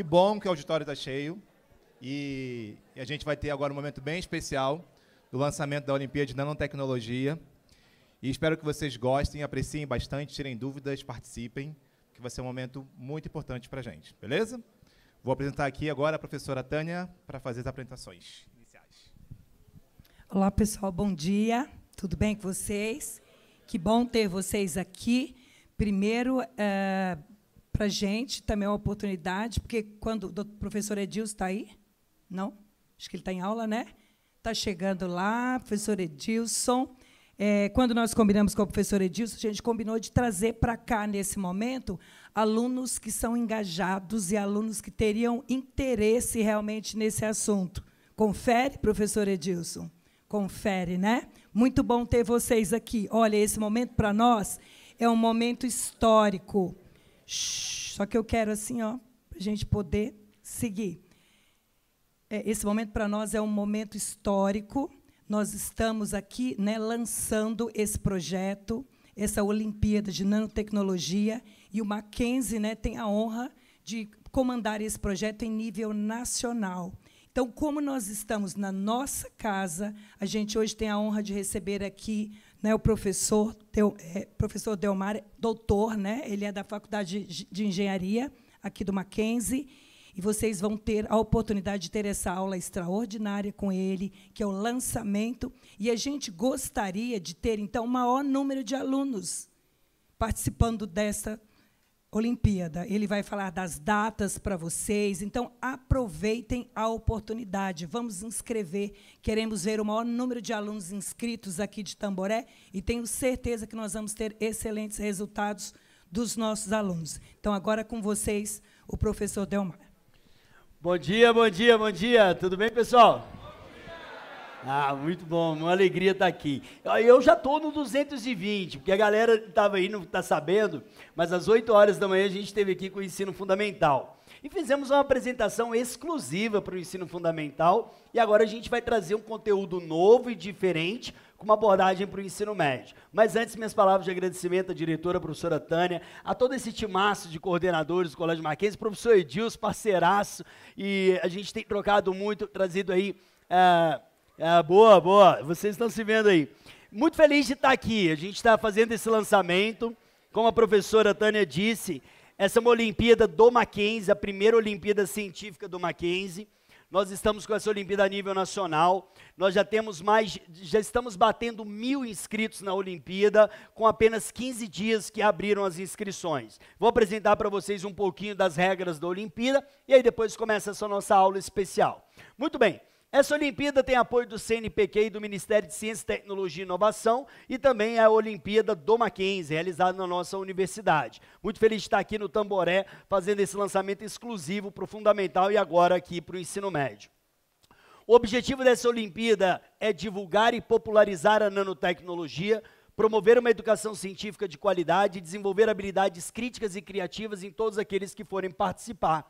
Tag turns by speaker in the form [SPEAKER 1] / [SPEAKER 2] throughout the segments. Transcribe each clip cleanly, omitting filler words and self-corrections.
[SPEAKER 1] Que bom que o auditório está cheio e a gente vai ter agora um momento bem especial do lançamento da Olimpíada de Nanotecnologia. E espero que vocês gostem, apreciem bastante, tirem dúvidas, participem, que vai ser um momento muito importante para a gente, beleza? Vou apresentar aqui agora a professora Tânia para fazer as apresentações iniciais.
[SPEAKER 2] Olá, pessoal, bom dia. Tudo bem com vocês? Que bom ter vocês aqui. Primeiro, para a gente também é uma oportunidade, porque quando o professor Edilson está aí? Não? Acho que ele está em aula, né? Está chegando lá, professor Edilson. Quando nós combinamos com o professor Edilson, a gente combinou de trazer para cá, nesse momento, alunos que são engajados e alunos que teriam interesse realmente nesse assunto. Confere, professor Edilson? Confere, né? Muito bom ter vocês aqui. Olha, esse momento, para nós, é um momento histórico. Só que eu quero, assim, ó, para a gente poder seguir. Esse momento, para nós, é um momento histórico. Nós estamos aqui, né, lançando esse projeto, essa Olimpíada de Nanotecnologia, e o Mackenzie, né, tem a honra de comandar esse projeto em nível nacional. Então, como nós estamos na nossa casa, a gente hoje tem a honra de receber aqui, né, o professor Delmar, doutor, né, ele é da Faculdade de Engenharia, aqui do Mackenzie, e vocês vão ter a oportunidade de ter essa aula extraordinária com ele, que é o lançamento, e a gente gostaria de ter, então, o maior número de alunos participando dessa Olimpíada. Ele vai falar das datas para vocês, então aproveitem a oportunidade, vamos inscrever, queremos ver o maior número de alunos inscritos aqui de Tamboré, e tenho certeza que nós vamos ter excelentes resultados dos nossos alunos. Então, agora com vocês, o professor Delmar.
[SPEAKER 3] Bom dia, bom dia, bom dia. Tudo bem, pessoal? Ah, muito bom, uma alegria estar aqui. Eu já estou no 220, porque a galera estava aí, não está sabendo, mas às 8 horas da manhã a gente esteve aqui com o ensino fundamental. E fizemos uma apresentação exclusiva para o ensino fundamental, e agora a gente vai trazer um conteúdo novo e diferente, com uma abordagem para o ensino médio. Mas antes, minhas palavras de agradecimento à diretora, a professora Tânia, a todo esse timaço de coordenadores do Colégio Mackenzie, professor Edilson, parceiraço, e a gente tem trocado muito, trazido aí... boa, vocês estão se vendo aí. Muito feliz de estar aqui, a gente está fazendo esse lançamento, como a professora Tânia disse, essa é uma Olimpíada do Mackenzie, a primeira Olimpíada científica do Mackenzie. Nós estamos com essa Olimpíada a nível nacional, nós já estamos batendo 1.000 inscritos na Olimpíada, com apenas 15 dias que abriram as inscrições. Vou apresentar para vocês um pouquinho das regras da Olimpíada, e aí depois começa essa nossa aula especial. Muito bem. Essa Olimpíada tem apoio do CNPq e do Ministério de Ciência, Tecnologia e Inovação, e também é a Olimpíada do Mackenzie, realizada na nossa universidade. Muito feliz de estar aqui no Tamboré, fazendo esse lançamento exclusivo para o Fundamental e agora aqui para o Ensino Médio. O objetivo dessa Olimpíada é divulgar e popularizar a nanotecnologia, promover uma educação científica de qualidade e desenvolver habilidades críticas e criativas em todos aqueles que forem participar.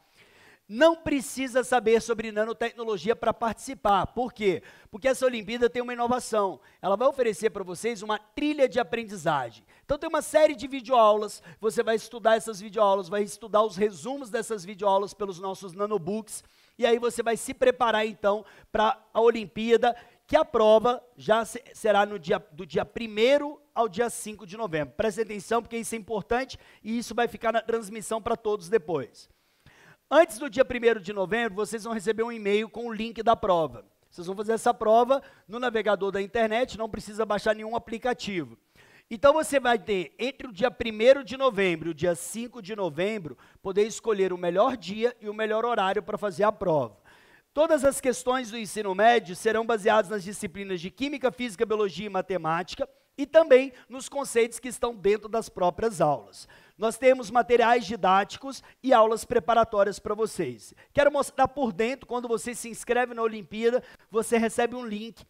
[SPEAKER 3] Não precisa saber sobre nanotecnologia para participar. Por quê? Porque essa Olimpíada tem uma inovação. Ela vai oferecer para vocês uma trilha de aprendizagem. Então tem uma série de videoaulas, você vai estudar essas videoaulas, vai estudar os resumos dessas videoaulas pelos nossos nanobooks, e aí você vai se preparar então para a Olimpíada, que a prova já será do dia 1º ao dia 5 de novembro. Prestem atenção, porque isso é importante, e isso vai ficar na transmissão para todos depois. Antes do dia 1º de novembro, vocês vão receber um e-mail com o link da prova. Vocês vão fazer essa prova no navegador da internet, não precisa baixar nenhum aplicativo. Então você vai ter, entre o dia 1º de novembro e o dia 5 de novembro, poder escolher o melhor dia e o melhor horário para fazer a prova. Todas as questões do ensino médio serão baseadas nas disciplinas de Química, Física, Biologia e Matemática, e também nos conceitos que estão dentro das próprias aulas. Nós temos materiais didáticos e aulas preparatórias para vocês. Quero mostrar por dentro, quando você se inscreve na Olimpíada, você recebe um link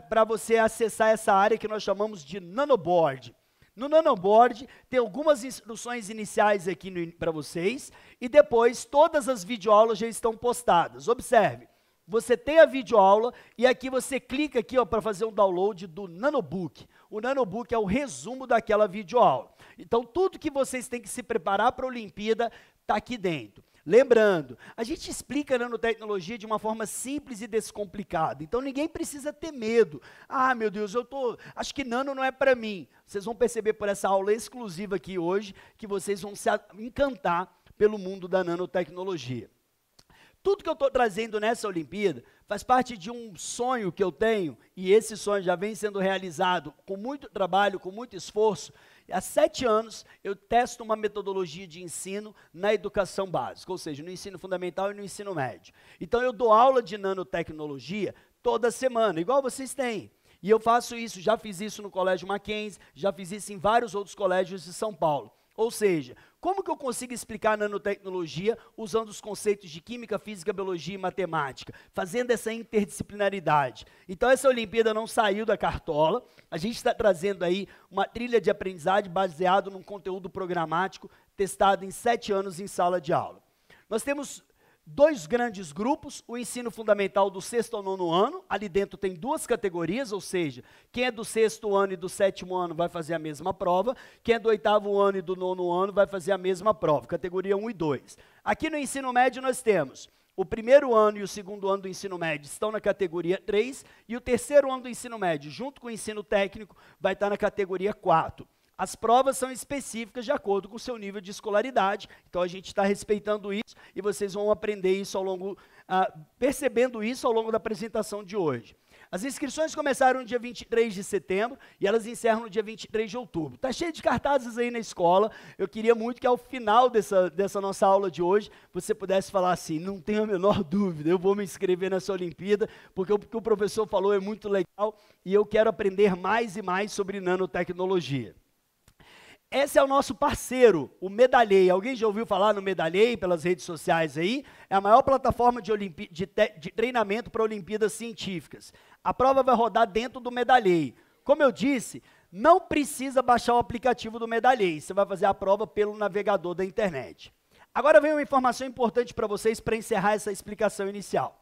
[SPEAKER 3] para você acessar essa área que nós chamamos de Nanoboard. No Nanoboard tem algumas instruções iniciais aqui para vocês, e depois todas as videoaulas já estão postadas. Observe. Você tem a videoaula e aqui você clica aqui para fazer um download do Nanobook. O Nanobook é o resumo daquela videoaula. Então, tudo que vocês têm que se preparar para a Olimpíada está aqui dentro. Lembrando, a gente explica a nanotecnologia de uma forma simples e descomplicada, então ninguém precisa ter medo. Ah, meu Deus, acho que nano não é para mim. Vocês vão perceber por essa aula exclusiva aqui hoje, que vocês vão se encantar pelo mundo da nanotecnologia. Tudo que eu estou trazendo nessa Olimpíada faz parte de um sonho que eu tenho, e esse sonho já vem sendo realizado com muito trabalho, com muito esforço. Há 7 anos eu testo uma metodologia de ensino na educação básica, ou seja, no ensino fundamental e no ensino médio. Então eu dou aula de nanotecnologia toda semana, igual vocês têm. E eu faço isso, já fiz isso no Colégio Mackenzie, já fiz isso em vários outros colégios de São Paulo. Ou seja, como que eu consigo explicar nanotecnologia usando os conceitos de química, física, biologia e matemática, fazendo essa interdisciplinaridade? Então essa Olimpíada não saiu da cartola, a gente está trazendo aí uma trilha de aprendizagem baseado num conteúdo programático testado em 7 anos em sala de aula. Nós temos 2 grandes grupos, o ensino fundamental do 6º ao 9º ano, ali dentro tem 2 categorias, ou seja, quem é do 6º ano e do 7º ano vai fazer a mesma prova, quem é do 8º ano e do 9º ano vai fazer a mesma prova, categoria 1 e 2. Aqui no ensino médio nós temos o 1º ano e o 2º ano do ensino médio estão na categoria 3, e o 3º ano do ensino médio, junto com o ensino técnico, vai estar na categoria 4. As provas são específicas de acordo com o seu nível de escolaridade, então a gente está respeitando isso e vocês vão aprender isso ao longo, percebendo isso ao longo da apresentação de hoje. As inscrições começaram no dia 23 de setembro e elas encerram no dia 23 de outubro. Está cheio de cartazes aí na escola, eu queria muito que ao final dessa nossa aula de hoje, você pudesse falar assim, não tenho a menor dúvida, eu vou me inscrever nessa Olimpíada, porque o que o professor falou é muito legal e eu quero aprender mais e mais sobre nanotecnologia. Esse é o nosso parceiro, o Medalhei. Alguém já ouviu falar no Medalhei pelas redes sociais aí? É a maior plataforma de treinamento para Olimpíadas científicas. A prova vai rodar dentro do Medalhei. Como eu disse, não precisa baixar o aplicativo do Medalhei. Você vai fazer a prova pelo navegador da internet. Agora vem uma informação importante para vocês para encerrar essa explicação inicial.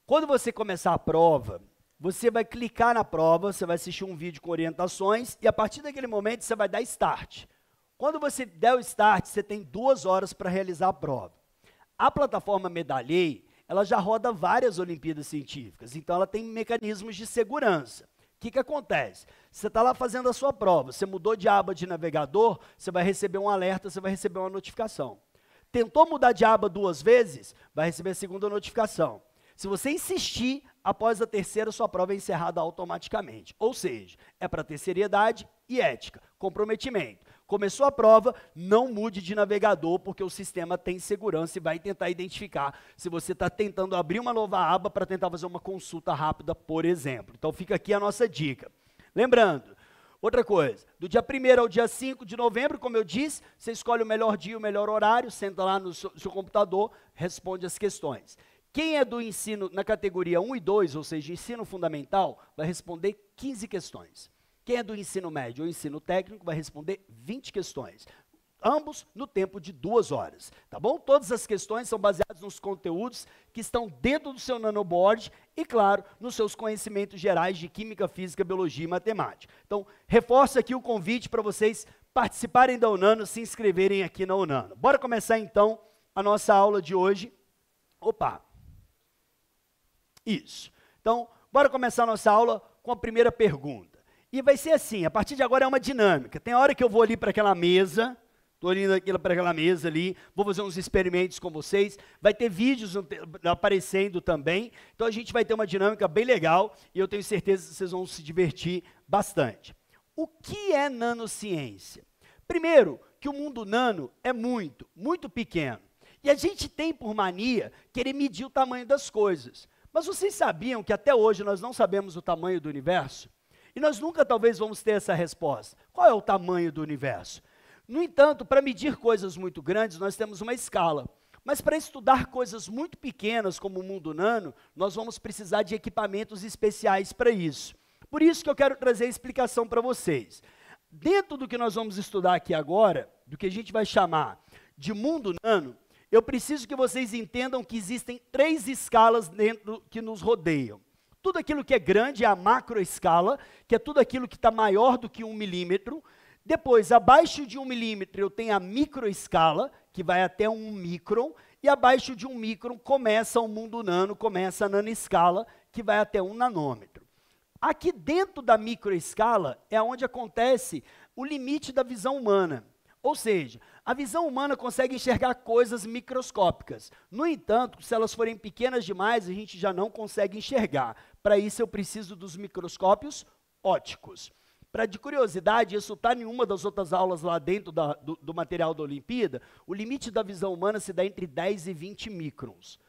[SPEAKER 3] Quando você começar a prova, você vai clicar na prova, você vai assistir um vídeo com orientações e a partir daquele momento você vai dar start. Quando você der o start, você tem 2 horas para realizar a prova. A plataforma Medalhei, ela já roda várias Olimpíadas científicas, então ela tem mecanismos de segurança. O que acontece? Você está lá fazendo a sua prova, você mudou de aba de navegador, você vai receber um alerta, você vai receber uma notificação. Tentou mudar de aba 2 vezes, vai receber a segunda notificação. Se você insistir, após a 3ª, sua prova é encerrada automaticamente. Ou seja, é para ter seriedade e ética, comprometimento. Começou a prova, não mude de navegador, porque o sistema tem segurança e vai tentar identificar se você está tentando abrir uma nova aba para tentar fazer uma consulta rápida, por exemplo. Então fica aqui a nossa dica. Lembrando, outra coisa, do dia 1º ao dia 5 de novembro, como eu disse, você escolhe o melhor dia, o melhor horário, senta lá no seu computador, responde as questões. Quem é do ensino na categoria 1 e 2, ou seja, ensino fundamental, vai responder 15 questões. Quem é do ensino médio ou ensino técnico vai responder 20 questões. Ambos no tempo de 2 horas, tá bom? Todas as questões são baseadas nos conteúdos que estão dentro do seu nanoboard e, claro, nos seus conhecimentos gerais de química, física, biologia e matemática. Então, reforço aqui o convite para vocês participarem da UNANO, se inscreverem aqui na UNANO. Bora começar, então, a nossa aula de hoje. Opa! Isso. Então, bora começar a nossa aula com a primeira pergunta. E vai ser assim, a partir de agora é uma dinâmica. Tem hora que eu vou ali para aquela mesa, estou indo para aquela mesa ali, vou fazer uns experimentos com vocês, vai ter vídeos aparecendo também, então a gente vai ter uma dinâmica bem legal e eu tenho certeza que vocês vão se divertir bastante. O que é nanociência? Primeiro, que o mundo nano é muito, muito pequeno. E a gente tem por mania querer medir o tamanho das coisas. Mas vocês sabiam que até hoje nós não sabemos o tamanho do universo? E nós nunca talvez vamos ter essa resposta. Qual é o tamanho do universo? No entanto, para medir coisas muito grandes, nós temos uma escala. Mas para estudar coisas muito pequenas, como o mundo nano, nós vamos precisar de equipamentos especiais para isso. Por isso que eu quero trazer a explicação para vocês. Dentro do que nós vamos estudar aqui agora, do que a gente vai chamar de mundo nano, eu preciso que vocês entendam que existem 3 escalas dentro que nos rodeiam. Tudo aquilo que é grande é a macroescala, que é tudo aquilo que está maior do que 1 milímetro. Depois, abaixo de 1 milímetro, eu tenho a microescala, que vai até 1 micron, e abaixo de 1 micron começa o mundo nano, começa a nanoescala, que vai até 1 nanômetro. Aqui dentro da microescala é onde acontece o limite da visão humana. Ou seja, a visão humana consegue enxergar coisas microscópicas. No entanto, se elas forem pequenas demais, a gente já não consegue enxergar. Para isso, eu preciso dos microscópios ópticos. De curiosidade, isso está em uma das outras aulas lá dentro do material da Olimpíada, o limite da visão humana se dá entre 10 e 20 microns.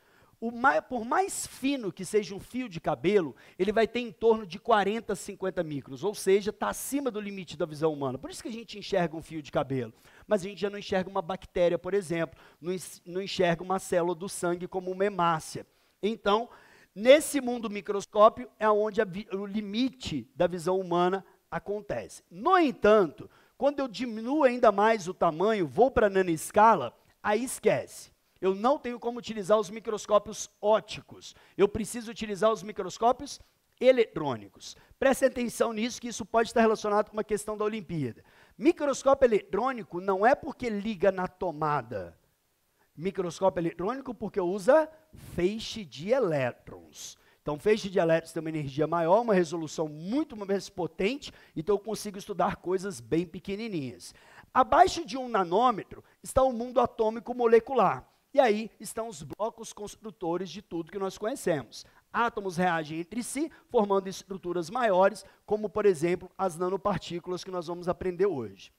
[SPEAKER 3] Por mais fino que seja um fio de cabelo, ele vai ter em torno de 40 a 50 microns, ou seja, está acima do limite da visão humana. Por isso que a gente enxerga um fio de cabelo, mas a gente já não enxerga uma bactéria, por exemplo, não enxerga uma célula do sangue como uma hemácia. Então, nesse mundo microscópio é onde o limite da visão humana acontece. No entanto, quando eu diminuo ainda mais o tamanho, vou para a nanoescala, aí esquece. Eu não tenho como utilizar os microscópios ópticos. Eu preciso utilizar os microscópios eletrônicos. Prestem atenção nisso, que isso pode estar relacionado com uma questão da Olimpíada. Microscópio eletrônico não é porque liga na tomada. Microscópio eletrônico porque usa feixe de elétrons. Então, feixe de elétrons tem uma energia maior, uma resolução muito mais potente, então eu consigo estudar coisas bem pequenininhas. Abaixo de 1 nanômetro está o mundo atômico molecular. E aí estão os blocos construtores de tudo que nós conhecemos. Átomos reagem entre si, formando estruturas maiores, como, por exemplo, as nanopartículas que nós vamos aprender hoje.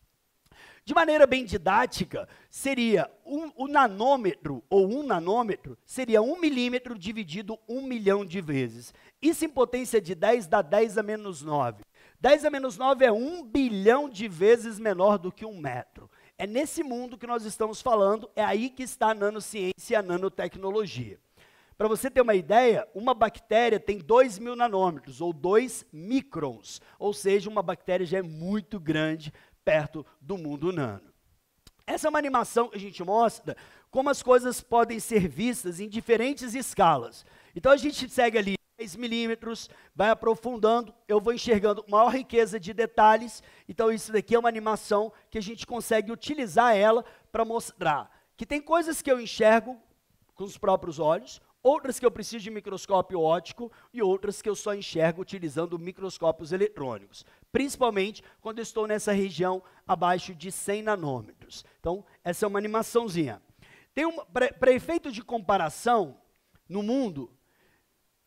[SPEAKER 3] De maneira bem didática, seria o nanômetro, ou 1 nanômetro, seria 1 milímetro dividido 1 milhão de vezes. Isso em potência de 10 dá 10 a menos 9. 10 a menos 9 é 1 bilhão de vezes menor do que 1 metro. É nesse mundo que nós estamos falando, é aí que está a nanociência e a nanotecnologia. Para você ter uma ideia, uma bactéria tem 2.000 nanômetros, ou 2 microns, ou seja, uma bactéria já é muito grande perto do mundo nano. Essa é uma animação que a gente mostra como as coisas podem ser vistas em diferentes escalas. Então a gente segue ali 10 milímetros, vai aprofundando, eu vou enxergando maior riqueza de detalhes. Então isso daqui é uma animação que a gente consegue utilizar ela para mostrar que tem coisas que eu enxergo com os próprios olhos, outras que eu preciso de microscópio óptico e outras que eu só enxergo utilizando microscópios eletrônicos, principalmente quando eu estou nessa região abaixo de 100 nanômetros. Então, essa é uma animaçãozinha. Para efeito de comparação, no mundo,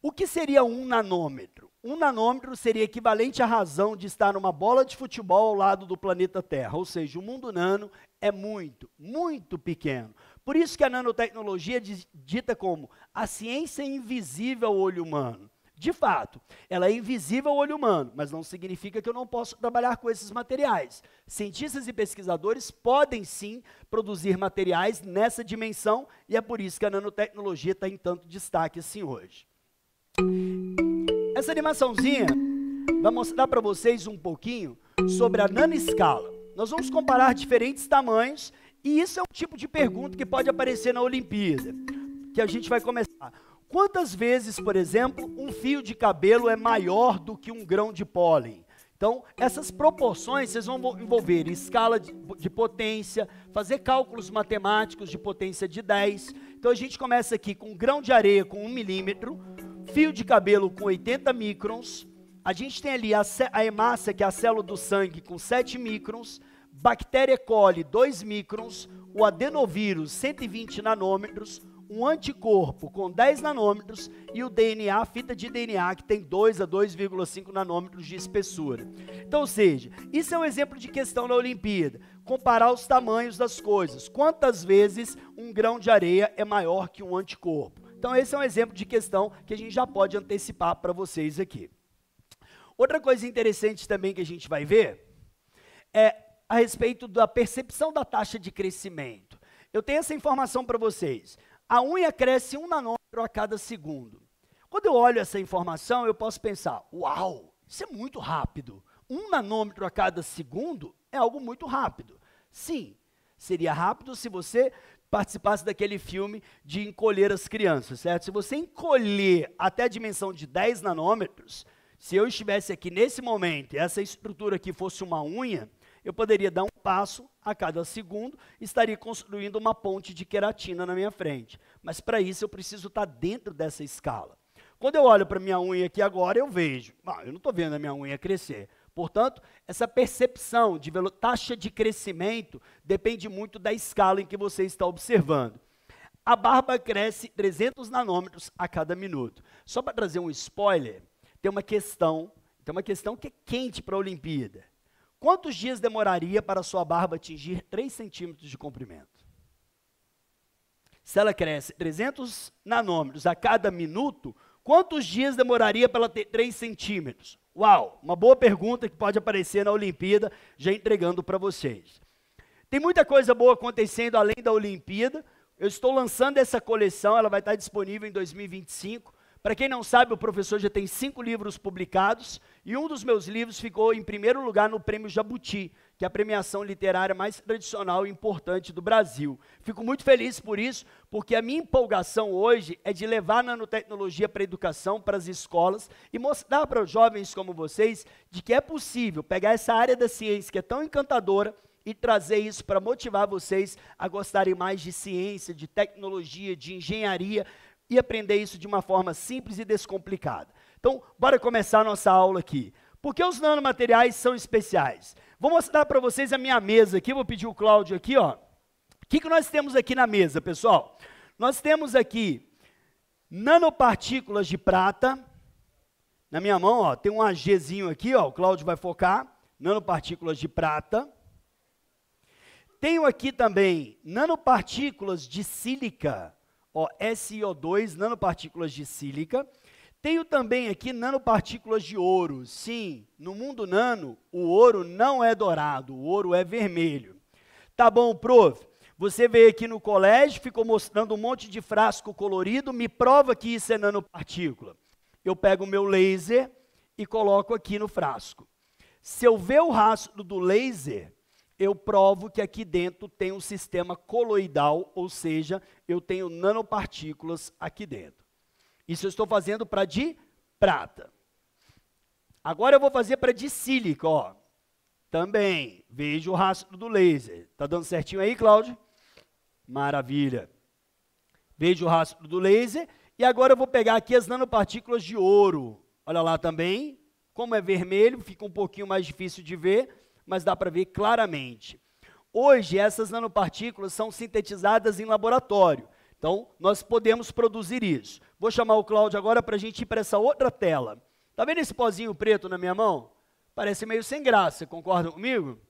[SPEAKER 3] o que seria 1 nanômetro? 1 nanômetro seria equivalente à razão de estar numa bola de futebol ao lado do planeta Terra, ou seja, o mundo nano é muito, muito pequeno. Por isso que a nanotecnologia é dita como a ciência invisível ao olho humano. De fato, ela é invisível ao olho humano, mas não significa que eu não posso trabalhar com esses materiais. Cientistas e pesquisadores podem sim produzir materiais nessa dimensão, e é por isso que a nanotecnologia está em tanto destaque assim hoje. Essa animaçãozinha vai mostrar para vocês um pouquinho sobre a nanoescala. Nós vamos comparar diferentes tamanhos, e isso é um tipo de pergunta que pode aparecer na Olimpíada, que a gente vai começar. Quantas vezes, por exemplo, um fio de cabelo é maior do que um grão de pólen? Então, essas proporções, vocês vão envolver escala de potência, fazer cálculos matemáticos de potência de 10. Então, a gente começa aqui com um grão de areia com 1 milímetro, fio de cabelo com 80 microns, a gente tem ali a hemácia, que é a célula do sangue, com 7 microns, bactéria E. coli, 2 microns, o adenovírus, 120 nanômetros, um anticorpo com 10 nanômetros e o DNA, fita de DNA, que tem 2 a 2,5 nanômetros de espessura. Então, ou seja, isso é um exemplo de questão na Olimpíada. Comparar os tamanhos das coisas. Quantas vezes um grão de areia é maior que um anticorpo? Então, esse é um exemplo de questão que a gente já pode antecipar para vocês aqui. Outra coisa interessante também que a gente vai ver é a respeito da percepção da taxa de crescimento. Eu tenho essa informação para vocês. A unha cresce 1 nanômetro a cada segundo. Quando eu olho essa informação, eu posso pensar, uau, isso é muito rápido. 1 nanômetro a cada segundo é algo muito rápido. Sim, seria rápido se você participasse daquele filme de encolher as crianças, certo? Se você encolher até a dimensão de 10 nanômetros, se eu estivesse aqui nesse momento e essa estrutura aqui fosse uma unha, Eu poderia dar um passo a cada segundo, estaria construindo uma ponte de queratina na minha frente. Mas para isso eu preciso estar dentro dessa escala. Quando eu olho para a minha unha aqui agora, eu vejo, eu não estou vendo a minha unha crescer. Portanto, essa percepção de taxa de crescimento depende muito da escala em que você está observando. A barba cresce 300 nanômetros a cada minuto. Só para trazer um spoiler, tem uma questão que é quente para a Olimpíada. Quantos dias demoraria para a sua barba atingir 3 centímetros de comprimento? Se ela cresce 300 nanômetros a cada minuto, quantos dias demoraria para ela ter 3 centímetros? Uau, uma boa pergunta que pode aparecer na Olimpíada, já entregando para vocês. Tem muita coisa boa acontecendo além da Olimpíada. Eu estou lançando essa coleção, ela vai estar disponível em 2025. Para quem não sabe, o professor já tem 5 livros publicados, e um dos meus livros ficou em primeiro lugar no Prêmio Jabuti, que é a premiação literária mais tradicional e importante do Brasil. Fico muito feliz por isso, porque a minha empolgação hoje é de levar a nanotecnologia para a educação, para as escolas, e mostrar para os jovens como vocês de que é possível pegar essa área da ciência que é tão encantadora e trazer isso para motivar vocês a gostarem mais de ciência, de tecnologia, de engenharia, e aprender isso de uma forma simples e descomplicada. Então, bora começar a nossa aula aqui. Por que os nanomateriais são especiais? Vou mostrar para vocês a minha mesa aqui, vou pedir o Cláudio aqui, ó. O que nós temos aqui na mesa, pessoal? Nós temos aqui nanopartículas de prata. Na minha mão, ó, tem um AGzinho aqui, ó, o Cláudio vai focar. Nanopartículas de prata. Tenho aqui também nanopartículas de sílica, ó, SiO2, nanopartículas de sílica. Tenho também aqui nanopartículas de ouro. Sim, no mundo nano, o ouro não é dourado, o ouro é vermelho. Tá bom, prof? Você veio aqui no colégio, ficou mostrando um monte de frasco colorido, me prova que isso é nanopartícula. Eu pego o meu laser e coloco aqui no frasco. Se eu ver o rastro do laser, eu provo que aqui dentro tem um sistema coloidal, ou seja, eu tenho nanopartículas aqui dentro. Isso eu estou fazendo para de prata. Agora eu vou fazer para de sílica, ó. Também, vejo o rastro do laser. Tá dando certinho aí, Cláudio? Maravilha. Vejo o rastro do laser, e agora eu vou pegar aqui as nanopartículas de ouro. Olha lá também, como é vermelho, fica um pouquinho mais difícil de ver, mas dá para ver claramente. Hoje, essas nanopartículas são sintetizadas em laboratório. Então, nós podemos produzir isso. Vou chamar o Cláudio agora para a gente ir para essa outra tela. Está vendo esse pozinho preto na minha mão? Parece meio sem graça, concordam comigo?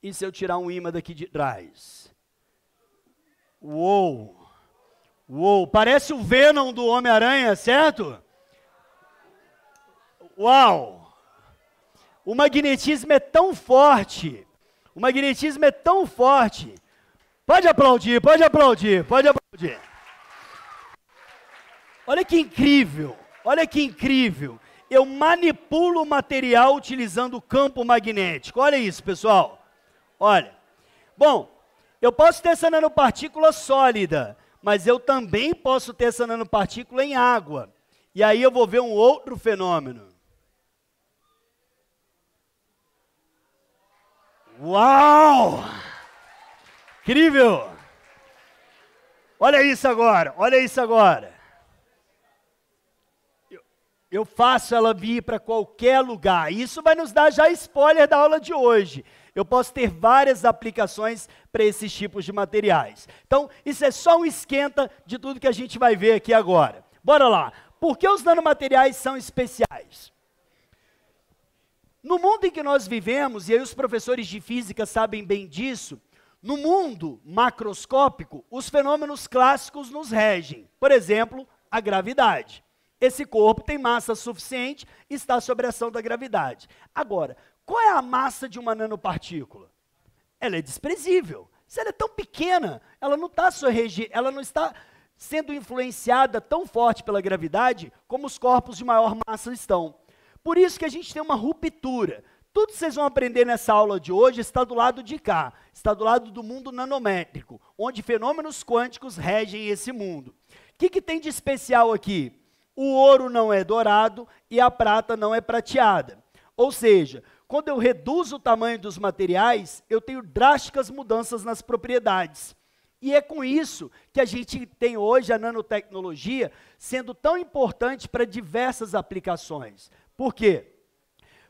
[SPEAKER 3] E se eu tirar um ímã daqui de trás? Uou! Uou! Parece o Venom do Homem-Aranha, certo? Uau! O magnetismo é tão forte, o magnetismo é tão forte. Pode aplaudir, pode aplaudir, pode aplaudir. Olha que incrível, olha que incrível. Eu manipulo o material utilizando o campo magnético. Olha isso, pessoal. Olha. Bom, eu posso ter essa nanopartícula sólida, mas eu também posso ter essa nanopartícula em água. E aí eu vou ver um outro fenômeno. Uau! Incrível! Olha isso agora, olha isso agora. Eu faço ela vir para qualquer lugar. Isso vai nos dar já spoiler da aula de hoje. Eu posso ter várias aplicações para esses tipos de materiais. Então, isso é só um esquenta de tudo que a gente vai ver aqui agora. Bora lá. Por que os nanomateriais são especiais? No mundo em que nós vivemos, e aí os professores de física sabem bem disso, no mundo macroscópico, os fenômenos clássicos nos regem. Por exemplo, a gravidade. Esse corpo tem massa suficiente e está sob a ação da gravidade. Agora, qual é a massa de uma nanopartícula? Ela é desprezível. Se ela é tão pequena, ela não está sendo influenciada tão forte pela gravidade como os corpos de maior massa estão. Por isso que a gente tem uma ruptura. Tudo que vocês vão aprender nessa aula de hoje está do lado de cá, está do lado do mundo nanométrico, onde fenômenos quânticos regem esse mundo. O que tem de especial aqui? O ouro não é dourado e a prata não é prateada. Ou seja, quando eu reduzo o tamanho dos materiais, eu tenho drásticas mudanças nas propriedades. E é com isso que a gente tem hoje a nanotecnologia sendo tão importante para diversas aplicações. Por quê?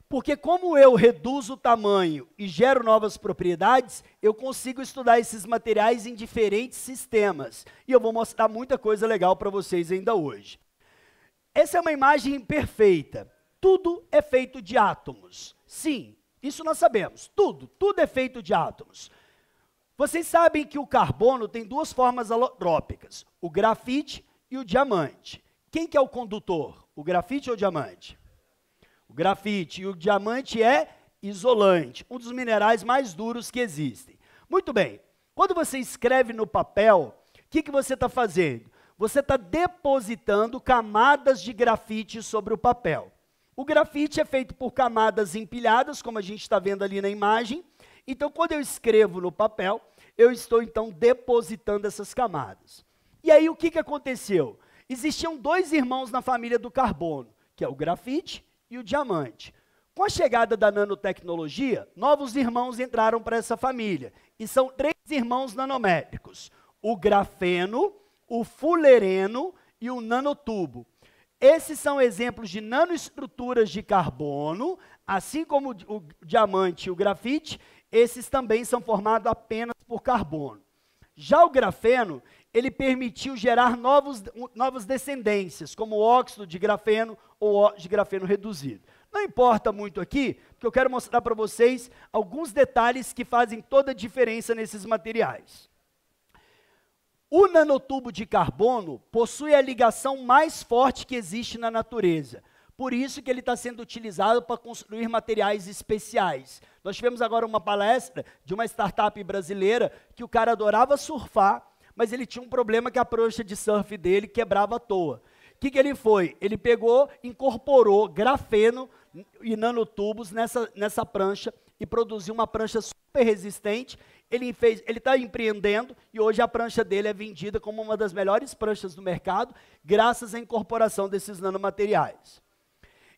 [SPEAKER 3] Porque como eu reduzo o tamanho e gero novas propriedades, eu consigo estudar esses materiais em diferentes sistemas. E eu vou mostrar muita coisa legal para vocês ainda hoje. Essa é uma imagem perfeita. Tudo é feito de átomos. Sim, isso nós sabemos. Tudo é feito de átomos. Vocês sabem que o carbono tem duas formas alotrópicas, o grafite e o diamante. Quem que é o condutor? O grafite ou o diamante? O grafite. E o diamante é isolante, um dos minerais mais duros que existem. Muito bem, quando você escreve no papel, o que você está fazendo? Você está depositando camadas de grafite sobre o papel. O grafite é feito por camadas empilhadas, como a gente está vendo ali na imagem. Então, quando eu escrevo no papel, eu estou, então, depositando essas camadas. E aí, o que aconteceu? Existiam dois irmãos na família do carbono, que é o grafite e o diamante. Com a chegada da nanotecnologia, novos irmãos entraram para essa família. E são 3 irmãos nanométricos: o grafeno, o fulereno e o nanotubo. Esses são exemplos de nanoestruturas de carbono, assim como o diamante e o grafite, esses também são formados apenas por carbono. Já o grafeno, ele permitiu gerar novas descendências, como o óxido de grafeno ou de grafeno reduzido. Não importa muito aqui, porque eu quero mostrar para vocês alguns detalhes que fazem toda a diferença nesses materiais. O nanotubo de carbono possui a ligação mais forte que existe na natureza. Por isso que ele está sendo utilizado para construir materiais especiais. Nós tivemos agora uma palestra de uma startup brasileira que o cara adorava surfar, mas ele tinha um problema que a prancha de surf dele quebrava à toa. O que ele foi? Ele pegou, incorporou grafeno e nanotubos nessa prancha e produziu uma prancha super resistente. Ele está empreendendo e hoje a prancha dele é vendida como uma das melhores pranchas do mercado, graças à incorporação desses nanomateriais.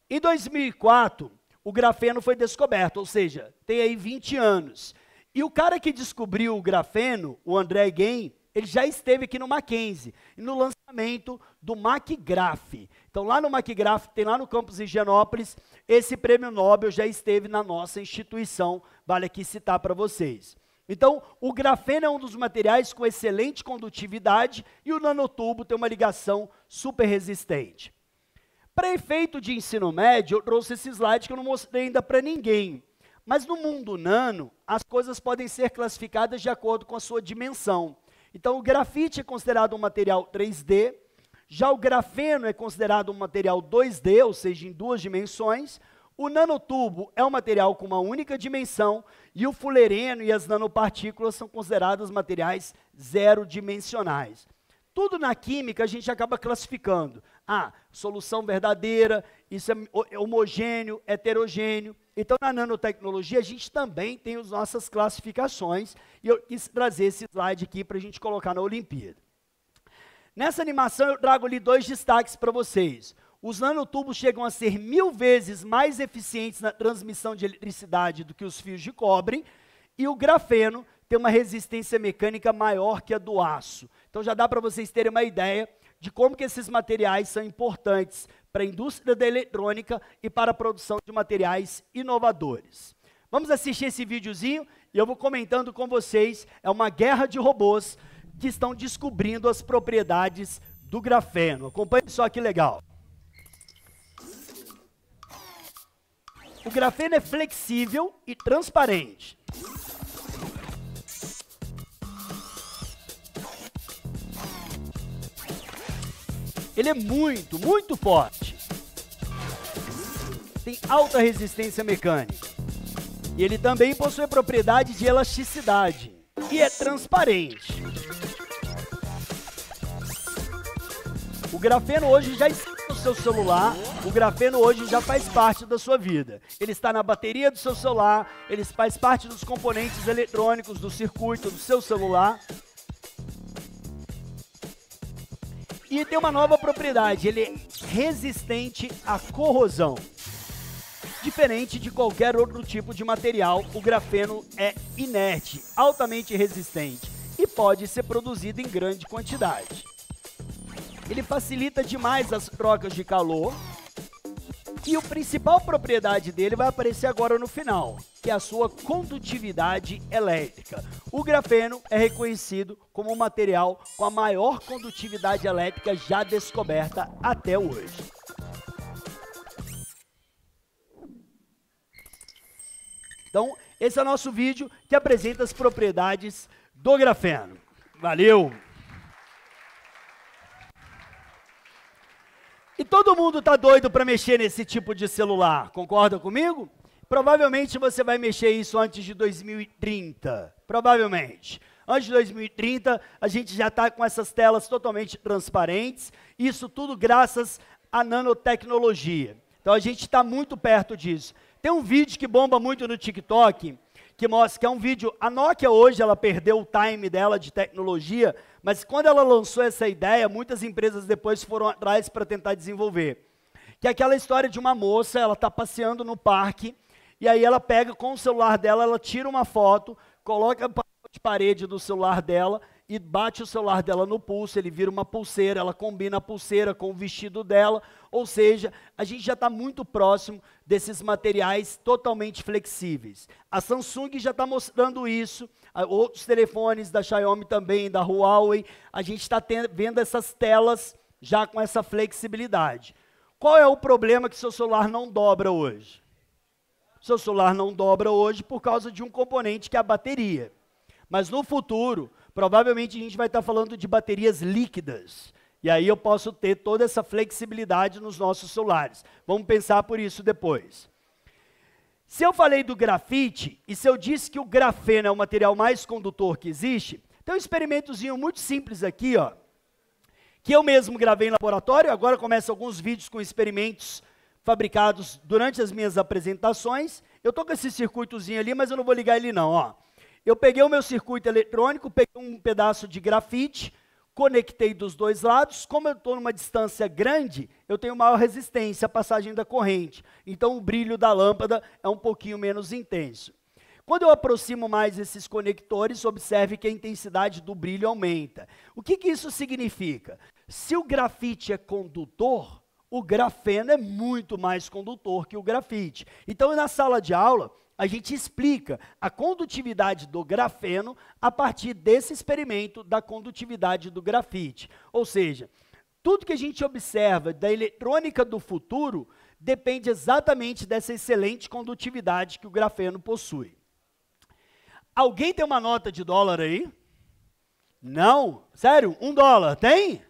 [SPEAKER 3] Em 2004, o grafeno foi descoberto, ou seja, tem aí 20 anos. E o cara que descobriu o grafeno, o André Geim, ele já esteve aqui no Mackenzie, no lançamento do MacGraph. Então, lá no MacGraph, tem lá no campus Higienópolis, esse prêmio Nobel já esteve na nossa instituição, vale aqui citar para vocês. Então, o grafeno é um dos materiais com excelente condutividade e o nanotubo tem uma ligação super resistente. Para efeito de ensino médio, eu trouxe esse slide que eu não mostrei ainda para ninguém. Mas no mundo nano, as coisas podem ser classificadas de acordo com a sua dimensão. Então, o grafite é considerado um material 3D, já o grafeno é considerado um material 2D, ou seja, em 2 dimensões. O nanotubo é um material com uma única dimensão e o fulereno e as nanopartículas são considerados materiais 0-dimensionais. Tudo na química a gente acaba classificando. Solução verdadeira, isso é homogêneo, heterogêneo. Então, na nanotecnologia, a gente também tem as nossas classificações. E eu quis trazer esse slide aqui para a gente colocar na Olimpíada. Nessa animação, eu trago ali 2 destaques para vocês. Os nanotubos chegam a ser 1000 vezes mais eficientes na transmissão de eletricidade do que os fios de cobre. E o grafeno tem uma resistência mecânica maior que a do aço. Então, já dá para vocês terem uma ideia de como que esses materiais são importantes para a indústria da eletrônica e para a produção de materiais inovadores. Vamos assistir esse videozinho e eu vou comentando com vocês. É uma guerra de robôs que estão descobrindo as propriedades do grafeno. Acompanhe só que legal. O grafeno é flexível e transparente. Ele é muito, muito forte. Tem alta resistência mecânica. E ele também possui a propriedade de elasticidade. E é transparente. O grafeno hoje já está no seu celular. O grafeno hoje já faz parte da sua vida. Ele está na bateria do seu celular. Ele faz parte dos componentes eletrônicos do circuito do seu celular. E tem uma nova propriedade, ele é resistente à corrosão. Diferente de qualquer outro tipo de material, o grafeno é inerte, altamente resistente e pode ser produzido em grande quantidade. Ele facilita demais as trocas de calor e a principal propriedade dele vai aparecer agora no final, que é a sua condutividade elétrica. O grafeno é reconhecido como o material com a maior condutividade elétrica já descoberta até hoje. Então, esse é o nosso vídeo que apresenta as propriedades do grafeno. Valeu! E todo mundo está doido para mexer nesse tipo de celular, concorda comigo? Provavelmente você vai mexer isso antes de 2030, provavelmente. Antes de 2030, a gente já está com essas telas totalmente transparentes, isso tudo graças à nanotecnologia. Então a gente está muito perto disso. Tem um vídeo que bomba muito no TikTok, que mostra que é um vídeo, a Nokia hoje ela perdeu o time dela de tecnologia, mas quando ela lançou essa ideia, muitas empresas depois foram atrás para tentar desenvolver. Que é aquela história de uma moça, ela está passeando no parque, e aí ela pega com o celular dela, ela tira uma foto, coloca a parede do celular dela, e bate o celular dela no pulso, ele vira uma pulseira, ela combina a pulseira com o vestido dela, ou seja, a gente já está muito próximo desses materiais totalmente flexíveis. A Samsung já está mostrando isso, outros telefones da Xiaomi também, da Huawei, a gente está vendo essas telas já com essa flexibilidade. Qual é o problema que seu celular não dobra hoje? Seu celular não dobra hoje por causa de um componente que é a bateria. Mas no futuro, provavelmente a gente vai estar falando de baterias líquidas. E aí eu posso ter toda essa flexibilidade nos nossos celulares. Vamos pensar por isso depois. Se eu falei do grafite, e se eu disse que o grafeno é o material mais condutor que existe, tem um experimentozinho muito simples aqui, ó, que eu mesmo gravei em laboratório, agora começam alguns vídeos com experimentos fabricados durante as minhas apresentações. Eu estou com esse circuitozinho ali, mas eu não vou ligar ele não, ó. Eu peguei o meu circuito eletrônico, peguei um pedaço de grafite, conectei dos dois lados. Como eu estou numa distância grande, eu tenho maior resistência à passagem da corrente. Então, o brilho da lâmpada é um pouquinho menos intenso. Quando eu aproximo mais esses conectores, observe que a intensidade do brilho aumenta. O que isso significa? Se o grafite é condutor, o grafeno é muito mais condutor que o grafite. Então, na sala de aula, a gente explica a condutividade do grafeno a partir desse experimento da condutividade do grafite. Ou seja, tudo que a gente observa da eletrônica do futuro depende exatamente dessa excelente condutividade que o grafeno possui. Alguém tem uma nota de dólar aí? Não? Sério? $1? Tem?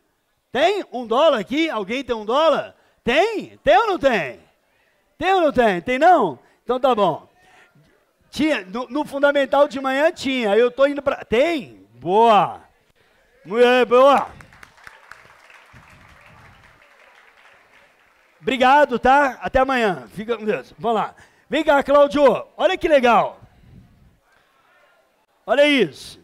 [SPEAKER 3] Tem $1 aqui? Alguém tem $1? Tem? Tem ou não tem? Tem ou não tem? Tem não? Então tá bom. Tinha, no fundamental de manhã tinha, eu estou indo para... Tem? Boa! Muito boa! Obrigado, tá? Até amanhã. Fica com Deus. Vamos lá. Vem cá, Cláudio. Olha que legal. Olha isso.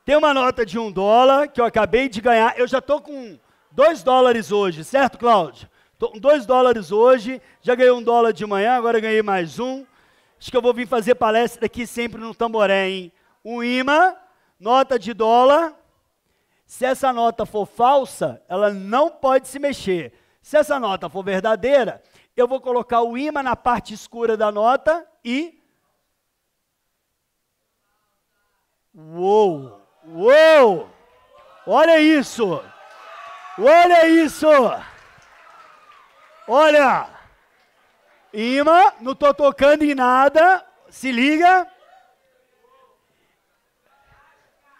[SPEAKER 3] Tem uma nota de $1 que eu acabei de ganhar. Eu já estou com $2 hoje, certo, Cláudio? Estou com $2 hoje. Já ganhei $1 de manhã, agora ganhei mais um. Acho que eu vou vir fazer palestra aqui sempre no Tamboré, hein? Um imã, nota de $1. Se essa nota for falsa, ela não pode se mexer. Se essa nota for verdadeira, eu vou colocar o imã na parte escura da nota e... Uou! Uou! Olha isso! Olha isso! Olha! Imã, não estou tocando em nada, se liga.